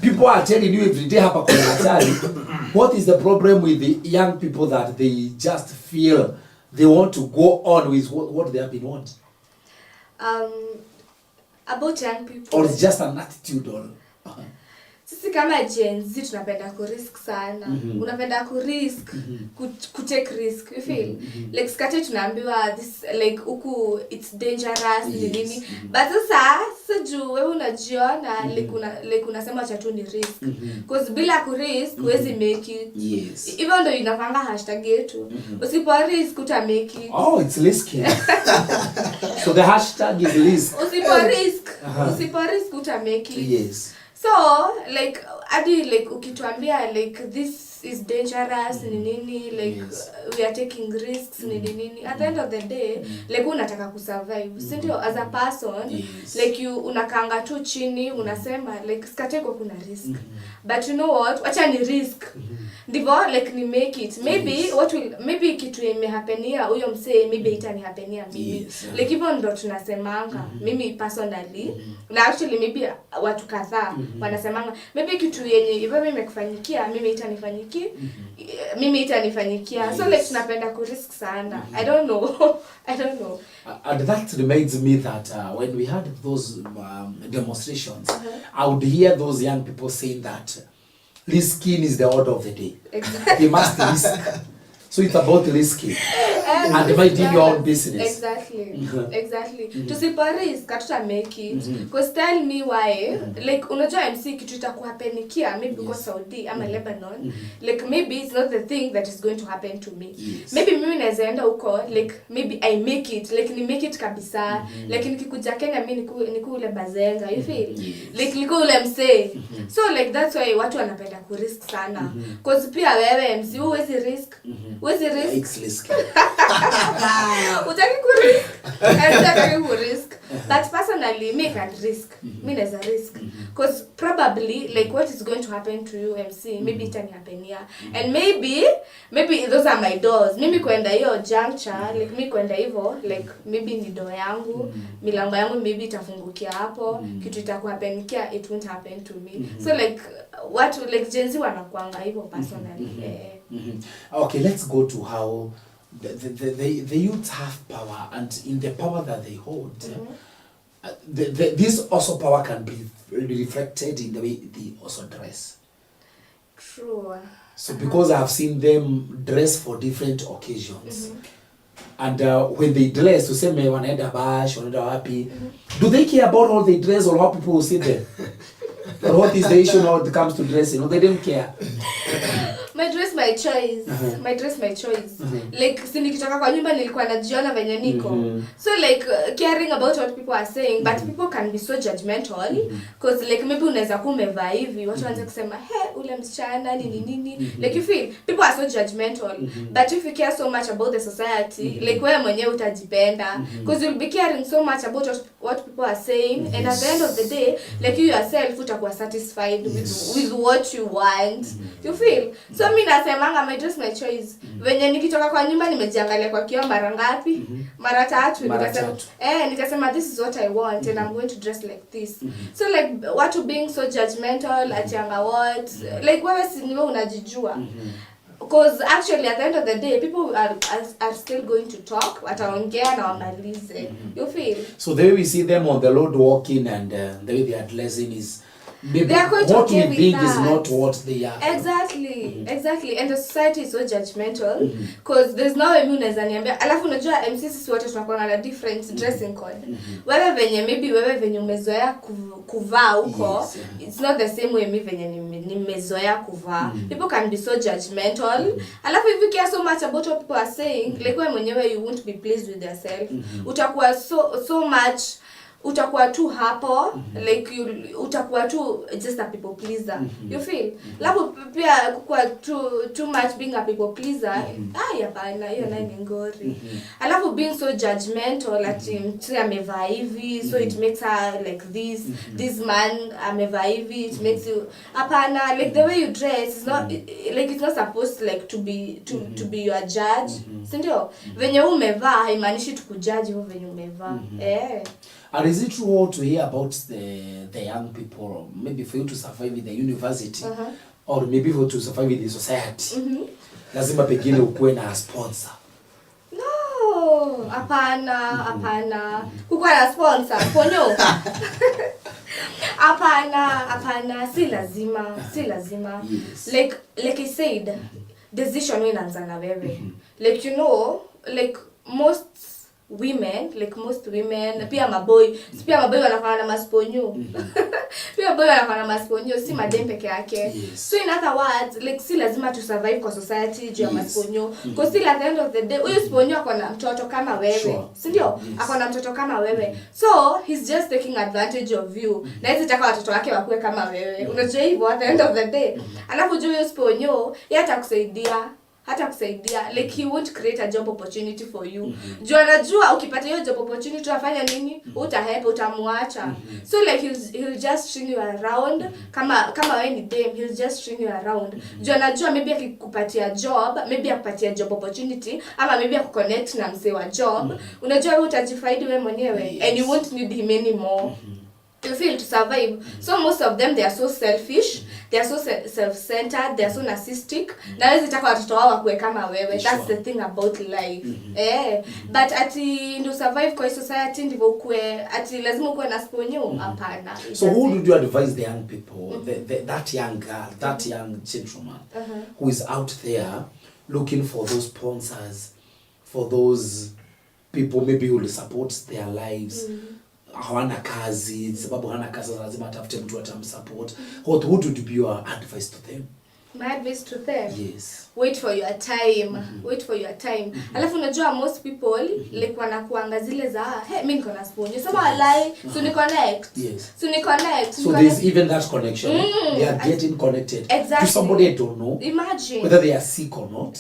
People are telling you every day hapa kuna hatari. What is the problem with the young people that they just feel they want to go on with what they have been warned? About young people. Or it's just an attitude or Sisi kama Gen Z tunapenda kurisk sana. Unapenda kurisk, kutake risk. You feel? Like skate tunaambiwa this like huku it's dangerous nini. But sasa juu wewe unajiona like unasema cha tu ni risk. Because bila kurisk huwezi make it. yes. Even though inafanga hashtag yetu. Usipo risk uta make it. Oh, it's risky. So the hashtag is risk. Usipo risk uta make it. Yes. So like adi like ukituambia like this is dangerous nini like we are taking risks nini at the end of the day like unataka kusurvive si ndio as a person like you unakanga tu chini unasema like skateko kuna risk but you know what acha ni risk ndivyo like ni make it maybe what will maybe kitu imehapenia huyo msee maybe itani hapenia mimi like even ndo tunasemanga mimi personally na actually maybe watu kadhaa wanasemanga maybe kitu yenye hivyo mimi imekufanyikia mimi itanifanyikia so like tunapenda ku risk sana I don't know And that reminds me that when we had those demonstrations I would hear those young people saying that risking is the order of the day. Exactly. They must risk. So it's about risking. And minding your own business. Exactly. Tusipo risk hatuta make it. Because tell me why like unajua MC kitu itakuhapenikia maybe kwa Saudi ama Lebanon like maybe it's not the thing that is going to happen to me. Maybe mimi naweza enda huko like maybe I make it like ni make it kabisa like nikikuja Kenya mimi niku ule bazenga you feel like niko ule MC. So like that's why watu wanapenda ku risk sana. Because pia wewe MC huwezi risk. It's risky. Utaki ku risk. But personally, me can risk. Me as a risk. Because probably, like, what is going to happen to you, MC, maybe it can happen here. And maybe those are my doors. Maybe kwenda hiyo juncture, like, me kwenda hivyo, like, maybe ni door yangu, milango yangu, maybe itafungukia hapo, kitu itakuhapenikia, it won't happen to me. So, like, like, Gen Z wanakuanga hivyo personally. Okay, let's go to how the youth have power, and in the power that they hold, this also power can be reflected in the way they also dress. True. So because I have seen them dress for different occasions, and when they dress, to say me wanaenda bash, wanaenda wapi, do they care about how they dress or how people will see them? Or what is the issue when it comes to dressing? No, they don't care. My dress, my choice. My dress, my choice. Like, si nikitoka kwa nyumba nilikuwa najiona venye niko. So like, caring about what people are saying, but people can be so judgmental. Because like, maybe unaweza kuwa umevaa hivi, watu wanaanza kusema, ule msichana, nini. Like, you feel, people are so judgmental. But if you care so much about the society, like, wewe mwenyewe utajipenda. Because you'll be caring so much about what people are saying. And at the end of the day, like, you yourself utakuwa satisfied with what you want. You feel? So mimi nasemanga my dress my choice. Venye nikitoka kwa nyumba nimejiangalia kwa kioo mara ngapi? Mara tatu. Nikasema this is what I want and I'm going to dress like this. So like watu being so judgmental atianga what? Like wewe si niwe unajijua. Because actually at the end of the day people are still going to talk, wataongea na wamalize. You feel? So the way we see them on the road walking and the way they are dressing is maybe they are quite what okay we with think that. is not what they are. Exactly. And the society is so judgmental because there's no way unaweza niambia. Alafu unajua MC sisi wote tunakuwa na different dressing code. Wewe venye maybe wewe venye umezoea kuvaa huko, it's not the same way me venye nimezoea kuvaa. People can be so judgmental. Alafu if you care so much about what people are saying, like wewe mwenyewe you won't be pleased with yourself. Utakuwa so much, utakuwa tu hapo, like utakuwa tu just a people pleaser. You feel? Alafu pia kukua too much being a people pleaser, hapana, hiyo nayo ni ngori. Alafu being so judgmental, ati mtu amevaa hivi, so it makes her like this man amevaa hivi, it makes you hapana, like the way you dress is not like it's not supposed like to be your judge. Sindio? Venye umevaa haimaanishi tukujudge hivyo venye umevaa. And is it true to hear about the young people, maybe for you to survive in the university, or maybe for you to survive in the society, lazima pengine ukuwe na sponsor? No, hapana. Kukuwa na sponsor, ponyo. Hapana, si lazima. Yes. Like I said, decision inaanza na wewe. Like you know, like most women, pia maboy wanafanya na masponyo. Pia boy wanafanya na masponyo, si madem peke yake. So in other words, like si lazima to survive kwa society juu ya masponyo. Because still at the end of the day, huyu sponyo ako na mtoto kama wewe. Si ndio? Ako na mtoto kama wewe. So he's just taking advantage of you. Na hizi taka watoto wake wakuwe kama wewe. Unajua hivyo at the end of the day. Alafu juu huyu sponyo, yeye hata kusaidia, like he won't create a job opportunity for you. Juu anajua ukipata hiyo job opportunity utafanya nini? Utamuacha. So like he'll just string you around, kama wewe ni dem, he'll just string you around. Juu anajua maybe akikupatia job, maybe akupatia job opportunity, ama maybe akuconnect na msee wa job, unajua wewe utajifaidi wewe mwenyewe, and you won't need him anymore. You feel to survive. So most of them, they are so selfish, they are so self-centered, they are so narcissistic. Na wezi taka watoto wao wakuwe kama wewe. That's the thing about life. But ati ndo survive kwa society ndivyo ukue, ati lazima ukue na sponyo, hapana. So who would you advise the young people, that young girl, that young gentleman who is out there looking for those sponsors, for those people maybe who will support their lives? Hawana kazi, sababu hawana kazi lazima atafute mtu atamsupport. What would be your advice to them? My advice to them? Yes. Wait for your time. Wait for your time. Alafu unajua most people like wanakuanga zile za mimi niko na sponge. Sema walai, so ni connect. Yes. So there's even that connection. They are getting connected to somebody I don't know. Imagine whether they are sick or not.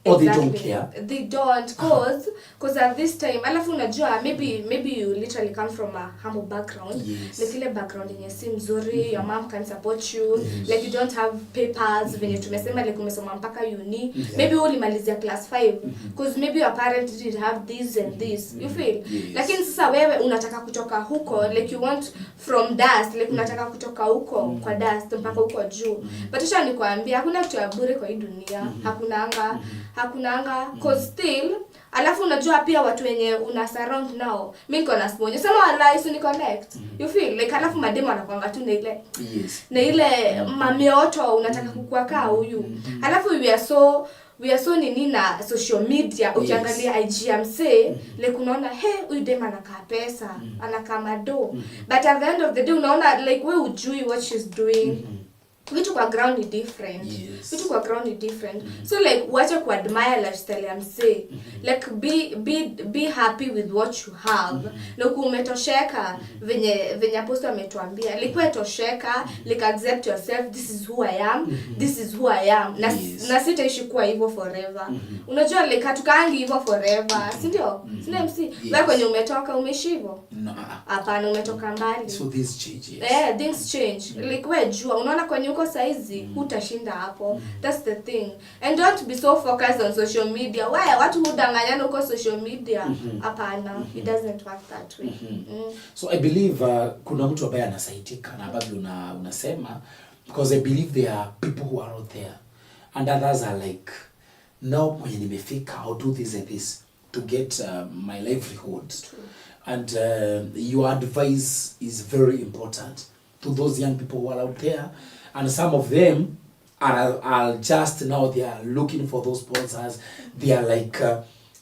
Or they don't care. They don't, cause at this time, alafu unajua maybe you literally come from a humble background. Like ile background yenye si mzuri, your mom can support you. Like you don't have papers, venye tumesema like umesoma mpaka uni. Maybe ulimalizia class 5, cause maybe your parents did have this and this. You feel? Lakini sasa wewe unataka kutoka huko, like you want from dust, like unataka kutoka huko kwa dust mpaka huko juu. But acha nikwambia hakuna kitu ya bure kwa hii dunia. Hakunanga, cause still, alafu unajua pia watu wenye una surround nao. Mimi niko na sponge. Sema walai so ni connect. You feel like alafu mademo anakuanga tu na ile mamioto unataka kukua kaa huyu. Alafu we are so nini na social media, ukiangalia IGMC, like unaona huyu dem anakaa pesa, anakaa mado. But at the end of the day unaona like wewe ujui what she's doing. Vitu kwa ground ni different. So like wacha ku admire lifestyle ya msee. Like be happy with what you have. Na umetosheka venye apostle ametuambia. Like wewe tosheka, like accept yourself, this is who I am. Na sitaishi kuwa hivyo forever. Unajua like hatukaangi hivyo forever, si ndio? Sina MC. Wewe kwenye umetoka umeishi hivyo? Hapana, umetoka mbali. So this changes. Things change. Like wewe jua unaona kwenye uko saizi hutashinda hapo. That's the thing. And don't be so focused on social media. Why watu hudanganyana uko social media? Hapana, it doesn't work that way. So I believe kuna mtu ambaye anasaidika na bado unasema, because I believe there are people who are out there and others are like, now when nimefika I'll do this and this to get my livelihood. And your advice is very important to those young people who are out there, and some of them are just now they are looking for those sponsors. They are like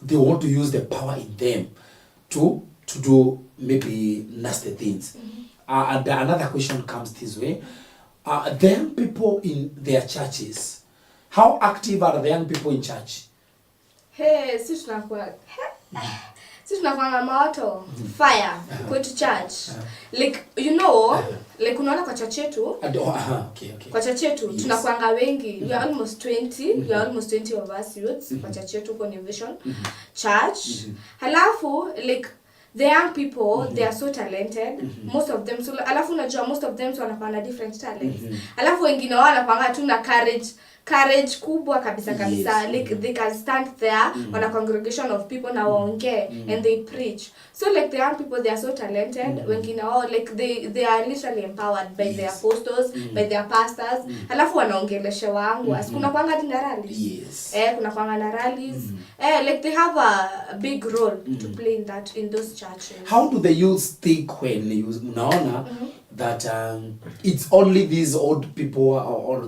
they want to use the power in them to do maybe nasty things. And another question comes this way: the young people in their churches, how active are the young people in church? Hey, sisi tunakuwa moto fire go to church, like you know, like unaona kwa church yetu Okay. Kwa church yetu tunakuanga wengi, we are almost 20, we are almost 20 of us youths kwa church yetu kwa Vision church. Halafu like the young people they are so talented, most of them, so alafu unajua most of them so wanakuwa na different talents. Alafu wengine wao wanakuanga tu na courage kubwa kabisa. Like they can stand there on a congregation of people na waongee and they preach. So like the young people they are so talented, wengine wao like they are literally empowered by their apostles, by their pastors. Alafu wanaongelesha wangu kuna kwanga na rallies. Kuna kwanga na rallies. Like they have a big role to play in those churches. How do the youth think when you unaona that it's only these old people or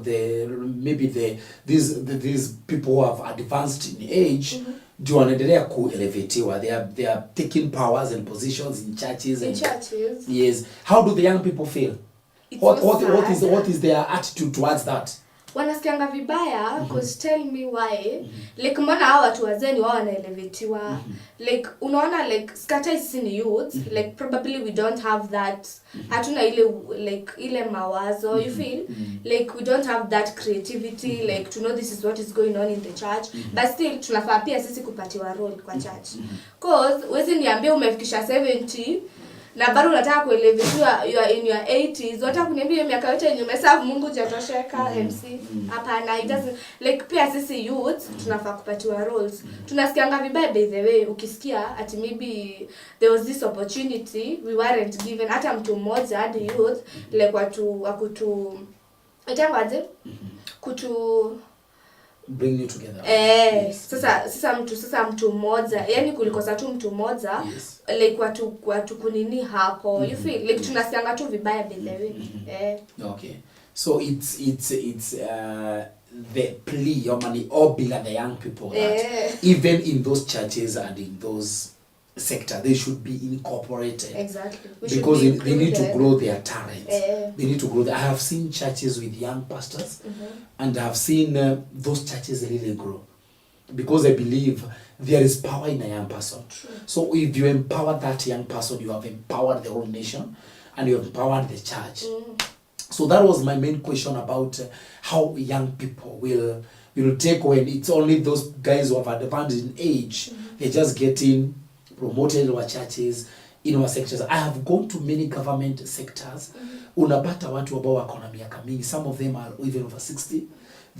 these people who have advanced in age do wanaendelea kuelevatiwa, they are taking powers and positions in churches churches. Yes, how do the young people feel? What is their attitude towards that? Wanasikianga vibaya because tell me why like mbona hao watu wazee ni wao wanaelevatiwa. Like unaona like scatter is in youth, like probably we don't have that, hatuna ile mawazo, you feel like we don't have that creativity like to know this is what is going on in the church, but still tunafaa pia sisi kupatiwa role kwa church cause wezi niambie umefikisha 70 na bado unataka kuelevatiwa, you are in your 80s, unataka kuniambia miaka yote yenye umeserve Mungu hujatosheka. MC hapana, it doesn't like pia sisi youth tunafaa kupatiwa roles. Tunasikianga vibaya by the way ukisikia ati maybe there was this opportunity we weren't given, hata mtu mmoja hadi youth like watu akutu atangaje kutu bring you together. Sasa mtu mmoja, yani kulikosa tu mtu mmoja, like watu kunini hapo, you feel like tunasianga tu vibaya by the way. Okay, so it's the plea or money or bigger the young people that even in those churches and in those sector they should be incorporated. Exactly. Because they need to grow their talents. They need to grow. I have seen churches with young pastors and I have seen those churches really grow because I believe there is power in a young person. True. So if you empower that young person, you have empowered the whole nation and you have empowered the church. So that was my main question about how young people will take when it's only those guys who have advanced in age. They're just getting promoted in our churches, in our sectors. I have gone to many government sectors. Unapata watu ambao wako na miaka mingi. Some of them are even over 60.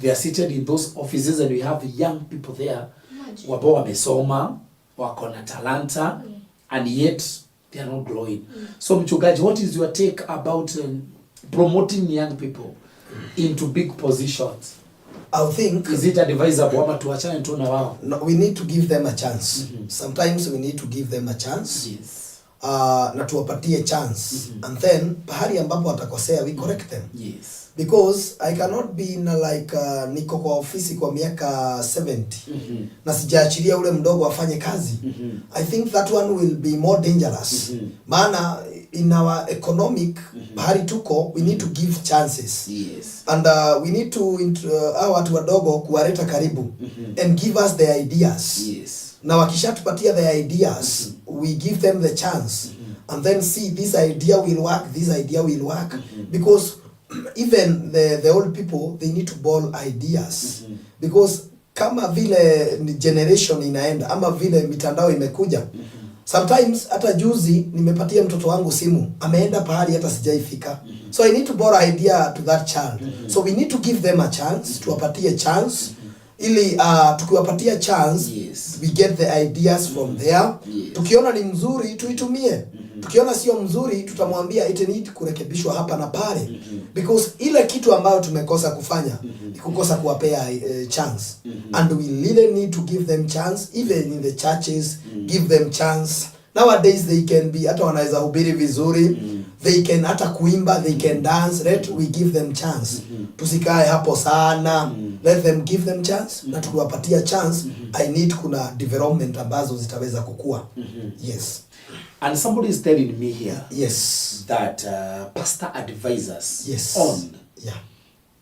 They are seated in those offices and we have young people there ambao wamesoma, wako na talanta, and yet they are not growing. So mchungaji, what is your take about promoting young people into big positions? I think is it advisable ama tuachane tu na wao? No, we need to give them a chance. Sometimes we need to give them a chance. Yes. Na tuwapatie chance. And then pahali ambapo watakosea we correct them. Yes. Because I cannot be in like niko kwa ofisi kwa miaka 70 na sijaachilia ule mdogo afanye kazi. I think that one will be more dangerous. Maana in our economic pahali tuko we need to give chances. Yes. And we need to watu wadogo kuwaleta karibu and give us the ideas. Yes. Na wakishatupatia the ideas we give them the chance and then see this idea will work, this idea will work because even the old people they need to borrow ideas because kama vile generation inaenda ama vile mitandao imekuja sometimes hata juzi nimepatia mtoto wangu simu ameenda pahali hata sijaifika so I need to borrow idea to that child so we need to give them a chance tuwapatie chance ili tukiwapatia chance we get the ideas from there tukiona ni mzuri tuitumie tukiona sio mzuri tutamwambia it need kurekebishwa hapa na pale because ile kitu ambayo tumekosa kufanya ni kukosa kuwapea chance and we really need to give them chance even in the churches give them chance nowadays they can be hata wanaweza hubiri vizuri They can hata kuimba, they can dance. Let we give them chance. Tusikae hapo sana. Let them give them chance. Na tukiwapatia chance, I need kuna development ambazo zitaweza kukua. Yes. And somebody is telling me here, yes, that pastor advisors, yes,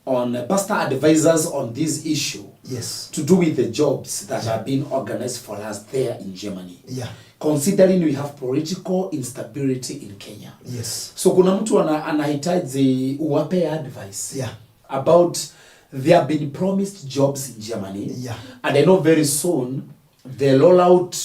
on pastor advisors on this issue, yes, to do with the jobs that have been organized for us there in Germany. Yeah. Considering we have political instability in Kenya. Yes. So kuna mtu anahitaji uwape advice. Yeah. About there have been promised jobs in Germany. Yeah. And I know very soon the rollout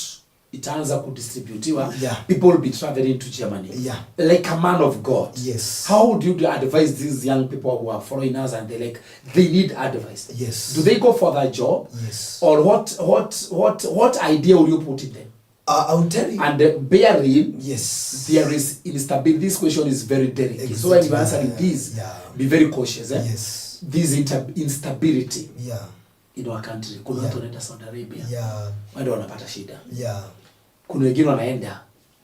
itaanza kudistributiwa. Yeah. People will be traveling to Germany. Yeah. Like a man of God. Yes. How would you advise these young people who are foreigners and they need advice? Yes. Do they go for that job? Yes. Or what idea will you put in them? I'll tell you. And bearing, yes, there is instability. This question is very delicate. Exactly. So when you answer this, be very cautious. Yes. This instability. Yeah. In our country. Kuna watu wanaenda Saudi Arabia. Yeah. Wanda wanapata shida. Yeah. Kuna wengine wanaenda,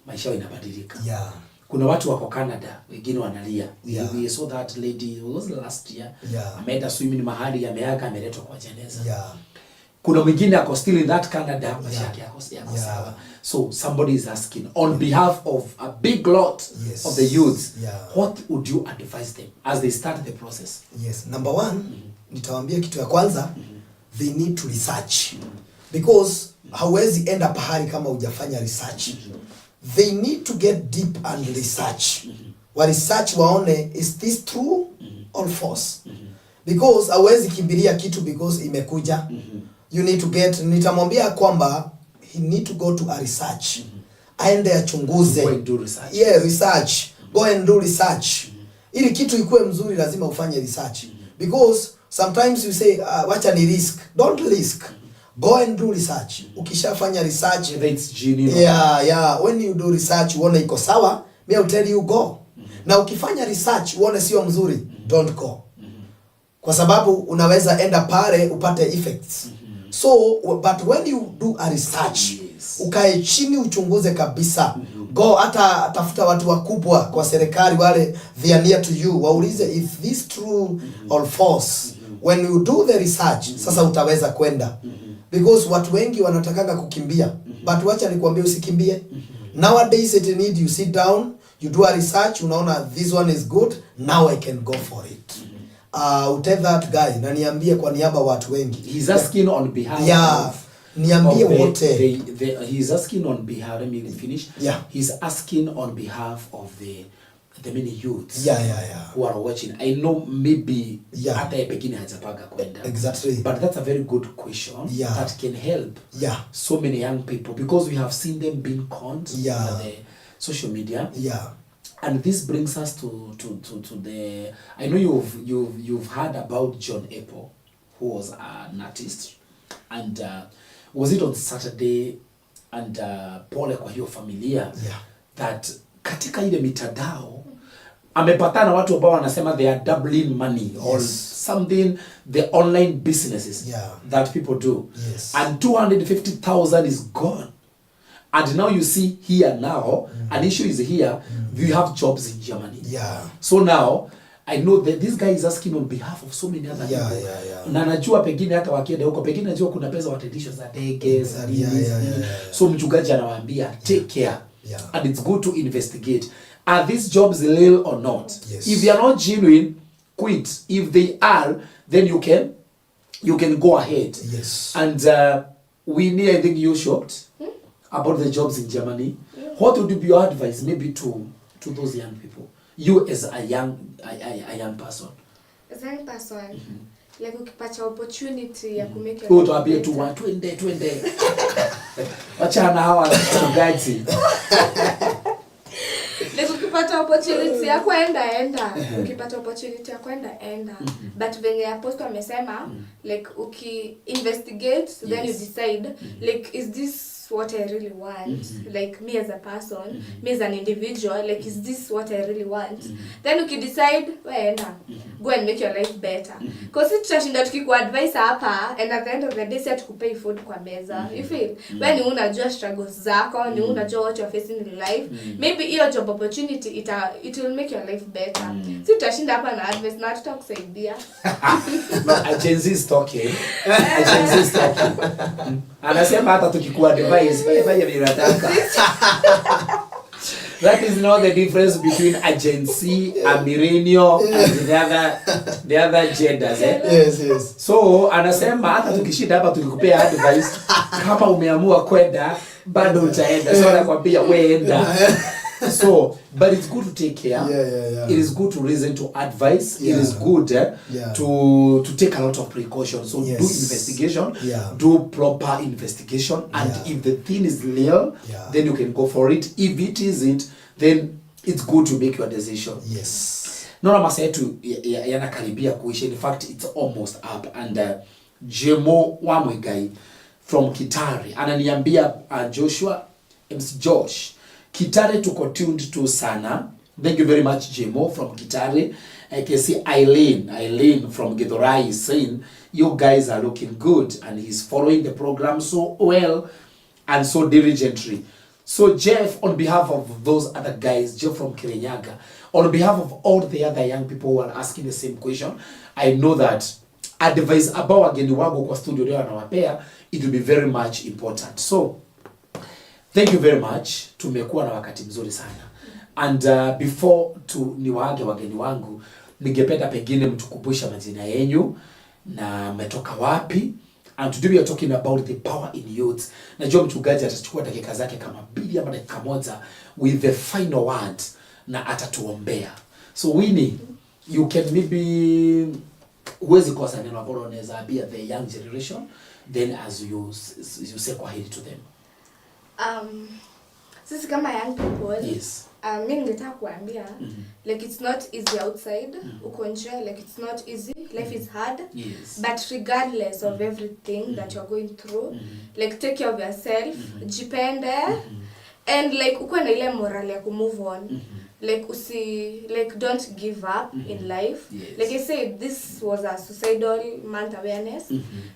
maisha yao inabadilika. Yeah. Kuna watu wako Canada, wengine wanalia. Yeah. We saw that lady, was last year. Yeah. Ameenda swimming mahali, ameaga, ameletwa kwa jeneza. Yeah. Kuna mwingine ako still in that Canada, maisha yake yako sawa. So somebody is asking on behalf of a big lot of the youths, what would you advise them as they start the process? Yes. Number one, nitawaambia kitu ya kwanza, they need to research. Because hawezi enda pahali kama hujafanya research. They need to get deep and research. Wa research waone, is this true or false? Because hawezi kimbilia kitu because imekuja. You need to get, nitamwambia kwamba he need to go to a research. Aende achunguze. Go and do research. Yeah, research. Go and do research. Ili kitu ikuwe mzuri lazima ufanye research. Because sometimes you say, wacha ni risk. Don't risk. Go and do research. Ukishafanya research, it's genuine. Yeah. When you do research, uone iko sawa, me I'll tell you go. Na ukifanya research, uone sio mzuri, don't go. Kwa sababu unaweza enda pale upate effects. So, but when you do a research, ukae chini uchunguze kabisa. Go hata tafuta watu wakubwa kwa serikali wale they are near to you. Waulize if this true or false. When you do the research, sasa utaweza kwenda. Because watu wengi wanatakanga kukimbia. But wacha nikwambie usikimbie. Nowadays it need you sit down, you do a research, unaona this one is good, now I can go for it. Tell that guy, na niambie kwa niaba watu wengi. He's asking on behalf of niambie wote. He's asking on behalf, let me finish. Yeah. He's asking on behalf of the many youths who are watching. I know maybe hata pekine hajapanga kwenda. Exactly. But that's a very good question that can help so many young people, because we have seen them being conned on the social media. Yeah. And this brings us to the, I know you've heard about John Apple, who was an artist, and was it on Saturday, and pole kwa hiyo familia that katika ile mitandao amepatana watu ambao wanasema they are doubling money or something, the online businesses that people do, and 250,000 is gone. And now you see here now, an issue is here, we have jobs in Germany. So now, I know that this guy is asking on behalf of so many other people. Na najua pengine hata wakienda huko, pengine najua kuna pesa watendisho za ndege, za nini. So mchungaji anawaambia, take care. And it's good to investigate. Are these jobs real or not? If they are not genuine, quit. If they are, then you can go ahead. And Winnie, I think you shocked about the jobs in Germany. What would be your advice maybe to those young people? You as a young person. As a young person, like ukipata opportunity ya kumake your tuambie tu twende. Wachana hawa mchungaji. Like ukipata opportunity ya kwenda. Ukipata opportunity ya kwenda enda. But venye apostle amesema, like investigate, then you decide, like is this what I really want? Like me as a person, me as an individual, like is this what I really want? Then you can decide, go and make your life better. Because it's tutashinda tukikuadvise hapa, and at the end of the day si atukupay food kwa meza. You feel? When you unajua struggles zako, ni unajua what you're facing in life, maybe your job opportunity it will make your life better. Si tutashinda hapa na advice na tutakusaidia. No, agency is talking. Agency is talking. Anasema hata tukikuwa device fanya vile unataka. That is not the difference between agency, a millennial, and the other genders. Yes. So anasema hata tukishinda hapa tukikupea advice kama umeamua kwenda bado utaenda. So nakwambia wewe enda. So, but it's good to take care. Yeah. It is good to listen to advice. Yeah. It is good to take a lot of precautions. So Yes. do investigation. Yeah. Do proper investigation. And if the thing is real, then you can go for it. If it isn't, then it's good to make your decision. Yes. Nona masaa yetu yanakaribia kuisha. In fact, it's almost up. And Jemo Wamwegai from Kitare ananiambia Joshua, MC Josh, Kitare tuko tuned to sana. Thank you very much, Jemo from Kitare. I can see Eileen from Githurai is saying, you guys are looking good. And he's following the program so well and so diligently. So Jeff, on behalf of those other guys, Jeff from Kirinyaga, on behalf of all the other young people who are asking the same question, I know that advice about wageni wangu kwa studio leo anawapea, it will be very much important. So, thank you very much. Tumekuwa na wakati mzuri sana. And before niwaage wageni wangu, ningependa pengine mtukumbusha majina yenu na mmetoka wapi. And today we are talking about the power in youth. Najua mchungaji atachukua dakika zake kama 2 ama dakika 1 with the final word na atatuombea. So Winnie, you can maybe huwezi kosa neno ambalo unaweza ambia the young generation, then as you say kwa hili to them. Sisi kama young people, yes. Mimi ningetaka kuambia like it's not easy outside, uko nje, like it's not easy, life is hard. Yes. But regardless of everything that you're going through, like take care of yourself, jipende, and like uko na ile moral ya move on. Like don't give up in life. Yes. Like I said, this was a suicidal month awareness.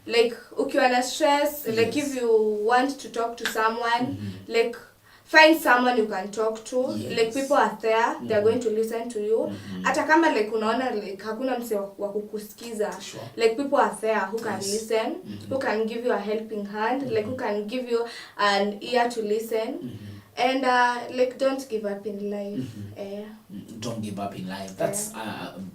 Like ukiwa na stress, like if you want to talk to someone, like find someone you can talk to. Yes. Like people are there, they are going to listen to you. Hata kama like unaona like hakuna mse wa kukusikiza. Sure. Like people are there who can listen, who can give you a helping hand, like who can give you an ear to listen. And like don't give up in life. Don't give up in life. That's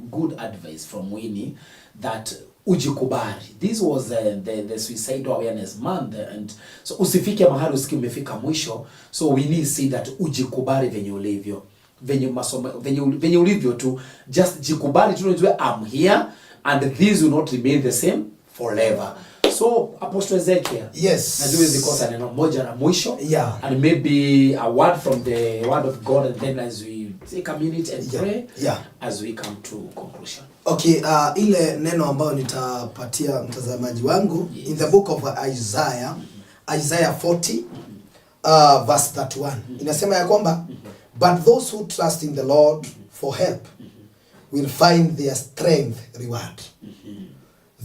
good advice from Winnie, that ujikubali. This was the suicidal awareness month, and so usifike mahali usiki umefika mwisho. So we need to see that ujikubali venye ulivyo. Venye ulivyo tu, just jikubali tu, unajua I'm here and this will not remain the same forever. So Apostle Ezekiel, yes, najua zikosa neno moja na mwisho, and maybe a word from the word of God, and then as we take a minute and pray as we come to conclusion. Okay, ile neno ambayo nitapatia mtazamaji wangu, in the book of Isaiah 40 verse 31, inasema ya kwamba but those who trust in the Lord for help will find their strength reward.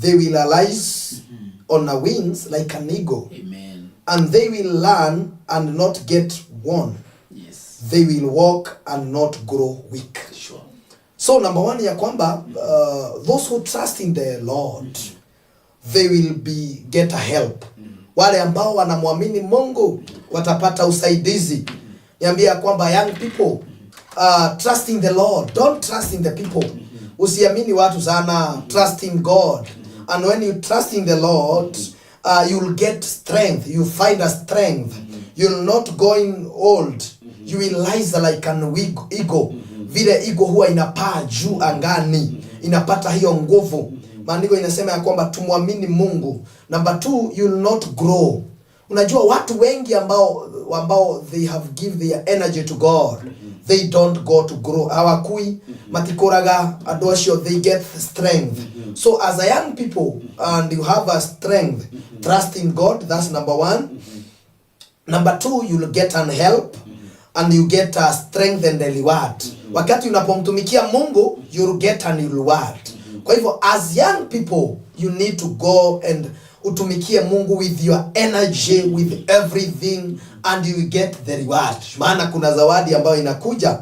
They will arise on the wings like an eagle. Amen. And they will learn and not get worn. Yes. They will walk and not grow weak. Sure. So number 1 ya kwamba those who trust in the Lord, they will get a help. Wale ambao wanamwamini Mungu watapata usaidizi. Niambia kwamba young people, trust in the Lord. Don't trust in the people. Usiamini watu sana. Trust in God. And when you trust in the Lord, you'll get strength. You find a strength. You'll not going old. You will rise like an eagle. Vile eagle huwa inapaa juu angani. Inapata hiyo nguvu. Maandiko inasema ya kwamba tumwamini Mungu. Number 2, you'll not grow. Unajua watu wengi ambao they have give their energy to God, they don't go to grow. Hawakui matikoraga adosho, they get strength. So as a young people, and you have a strength, trust in God, that's number 1. Number 2, you'll get an help and you get strength and a reward. Wakati unapomtumikia Mungu, you'll get an reward. Kwa hivyo as young people, you need to go and utumikie Mungu with your energy, with everything, and you will get the reward. Maana kuna zawadi ambayo inakuja.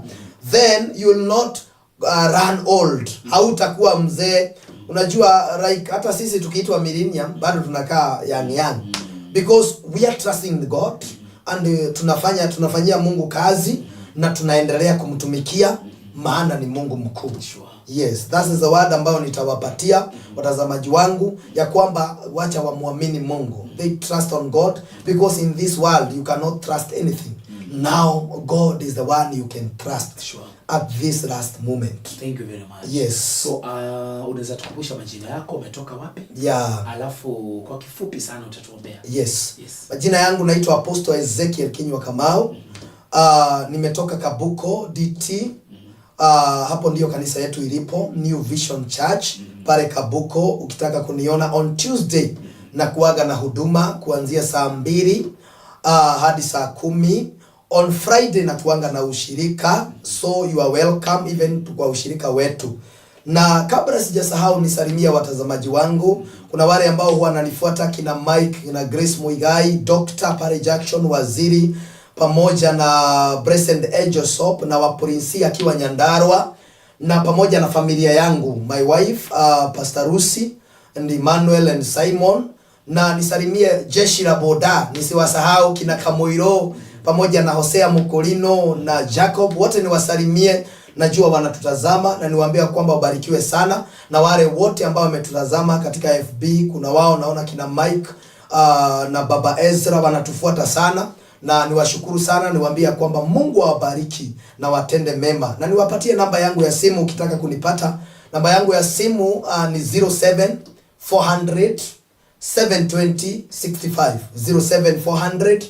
Then you will not run old. Hautakuwa mzee. Unajua like hata sisi tukiitwa millennium bado tunakaa young. Because we are trusting God and tunafanyia Mungu kazi na tunaendelea kumtumikia, maana ni Mungu mkuu. Yes, that is the word ambayo nitawapatia watazamaji wangu, ya kwamba wacha wamuamini Mungu. They trust on God because in this world you cannot trust anything. Now God is the one you can trust at this last moment. Thank you very much. Yes. So unaweza tukumbusha majina yako, umetoka wapi? Yeah. Alafu kwa kifupi sana utatuombea. Yes. Majina yangu naitwa Apostle Ezekiel Kinywa Kamau. Nimetoka Kabuko DT. Hapo ndio kanisa yetu ilipo, New Vision Church pale Kabuko. Ukitaka kuniona on Tuesday na kuaga na huduma kuanzia saa 2 hadi saa 10. On Friday na tuanga na ushirika, so you are welcome even kwa ushirika wetu. Na kabla sijasahau nisalimia watazamaji wangu. Kuna wale ambao huwa wananifuata, kina Mike, na Grace Muigai, Dr. pale Jackson Waziri, pamoja na Blessed Angel Shop na Wapurinsi akiwa Nyandarua, na pamoja na familia yangu, my wife Pastor Rusi and Emmanuel and Simon. Na nisalimie jeshi la boda, nisiwasahau kina Kamoiro pamoja na Hosea Mukolino na Jacob, wote niwasalimie. Najua wanatutazama na niwaambia kwamba wabarikiwe sana. Na wale wote ambao wametutazama katika FB, kuna wao naona kina Mike na baba Ezra wanatufuata sana, na niwashukuru sana. Niwaambia kwamba Mungu awabariki na watende mema. Na niwapatie namba yangu ya simu ukitaka kunipata. Namba yangu ya simu ni 07400 720 65 07400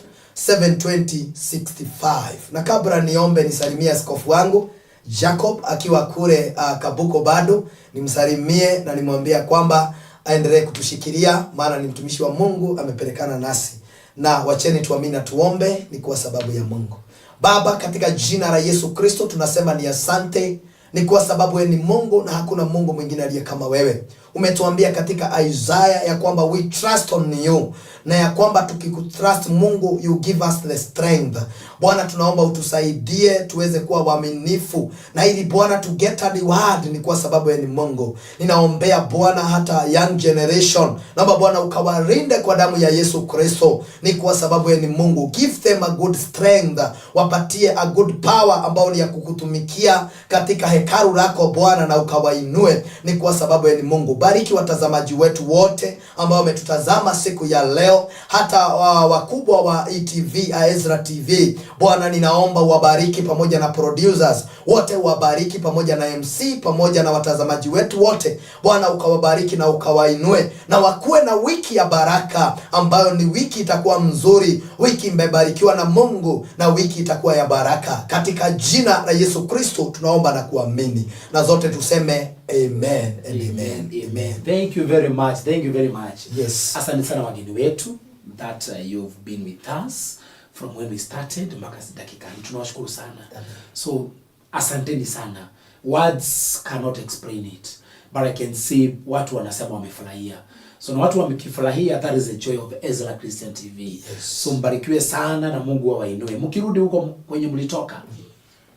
720 65. Na kabla niombe, nisalimie askofu wangu Jacob akiwa kule Kabuko, bado nimsalimie na nimwambia kwamba aendelee kutushikilia, maana ni mtumishi wa Mungu, amepelekana nasi. Na wacheni tuamini na tuombe, ni kwa sababu ya Mungu. Baba, katika jina la Yesu Kristo tunasema ni asante, ni kwa sababu wewe ni Mungu na hakuna Mungu mwingine aliye kama wewe. Umetuambia katika Isaiah ya kwamba we trust on you, na ya kwamba tukikutrust Mungu you give us the strength. Bwana, tunaomba utusaidie tuweze kuwa waaminifu, na ili Bwana to get a reward ni kwa sababu wewe ni Mungu. Ninaombea Bwana hata young generation, naomba Bwana ukawarinde kwa damu ya Yesu Kristo, ni kwa sababu wewe ni Mungu. Give them a good strength, wapatie a good power ambao ni ya kukutumikia katika hekalu lako Bwana, na ukawainue, ni kwa sababu wewe ni Mungu. Bariki watazamaji wetu wote ambao wametutazama siku ya leo, hata wakubwa wa Ectv, Ezra TV. Bwana, ninaomba uwabariki pamoja na producers wote, uwabariki pamoja na MC, pamoja na watazamaji wetu wote. Bwana, ukawabariki na ukawainue, na wakuwe na wiki ya baraka ambayo ni wiki itakuwa mzuri, wiki imebarikiwa na Mungu, na wiki itakuwa ya baraka. Katika jina la Yesu Kristo tunaomba na kuamini, na zote tuseme amen and amen. Amen. Thank you very much. Thank you very much. Yes. Asante sana wageni wetu that you've been with us from when we started mpaka dakika hii. Tunawashukuru sana. So asanteni sana. Words cannot explain it, but I can see watu wanasema wamefurahia. So na watu wamekifurahia, that is the joy of Ezra Christian TV. Yes. So mbarikiwe sana na Mungu awainue. Mkirudi huko kwenye mlitoka,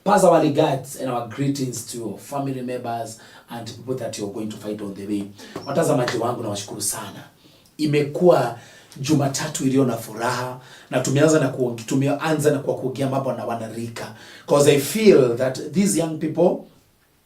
pass our regards and our greetings to your family members and people that you're going to find on the way. Watazamaji wangu, na washukuru sana. Imekuwa Jumatatu iliyo na furaha, na tumeanza na kwa kuongea mambo na wanarika, because I feel that these young people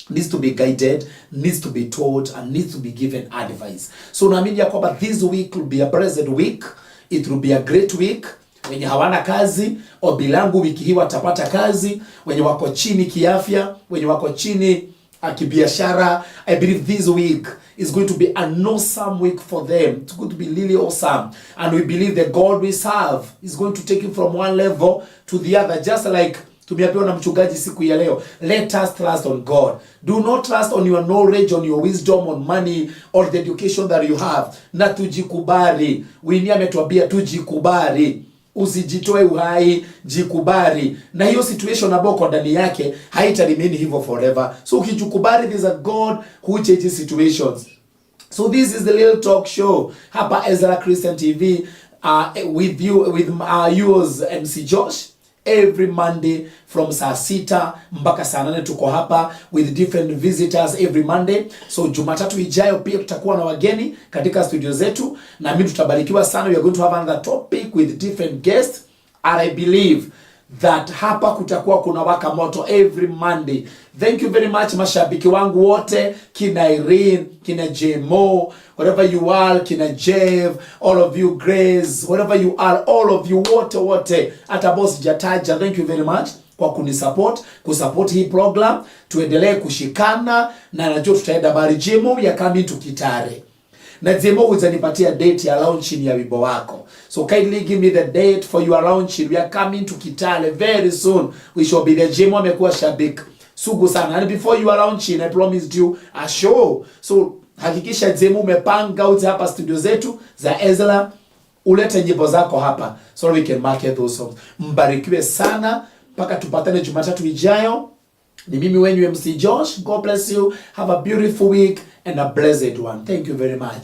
needs to be guided, needs to be taught, and needs to be given advice. So naamini ya kwamba this week will be a blessed week. It will be a great week. Wenye hawana kazi, ombi langu wiki hii watapata kazi. Wenye wako chini kiafya, wenye wako chini kibiashara, I believe this week is going to be an awesome week for them. It's going to be really awesome. And we believe the God we serve is going to take you from one level to the other. Just like tumeambiwa na mchungaji siku ya leo, let us trust on God. Do not trust on your knowledge, on your wisdom, on money, or the education that you have. Na tujikubali. Winnie ametuambia tujikubali. Usijitoe uhai, jikubali. Na hiyo situation ambayo ndani yake haitarimini hivyo forever. So ukijikubali, there's a God who changes situations. So this is the little talk show hapa Ezra Christian TV, with yours MC Josh, every Monday from saa 6 mpaka saa 8 tuko hapa with different visitors every Monday. So Jumatatu ijayo pia tutakuwa na wageni katika studio zetu, na mimi tutabarikiwa sana. We are going to have another topic with different guests, and I believe that hapa kutakuwa kuna waka moto every Monday. Thank you very much mashabiki wangu wote, kina Irene, kina Jemo, whatever you are, kina Jev, all of you, Grace, whatever you are, all of you wote, hata boss jataja, thank you very much kwa kusupport hii program. Tuendelee kushikana, na najua tutaenda bari Jemo ya kami tukitare. Na Jemo uzanipatia date ya launching ya wimbo wako. So kindly give me the date for your launching. We are coming to Kitale very soon. We shall be there. Jemo amekuwa shabik sugu sana. And before you are launching, I promised you a show. So hakikisha Jemo umepanga out hapa studio zetu za Ezra, ulete nyimbo zako hapa so we can market those songs. Mbarikiwe sana mpaka tupatane Jumatatu ijayo. Ni mimi wenyu MC Josh. God bless you. Have a beautiful week and a blessed one. Thank you very much.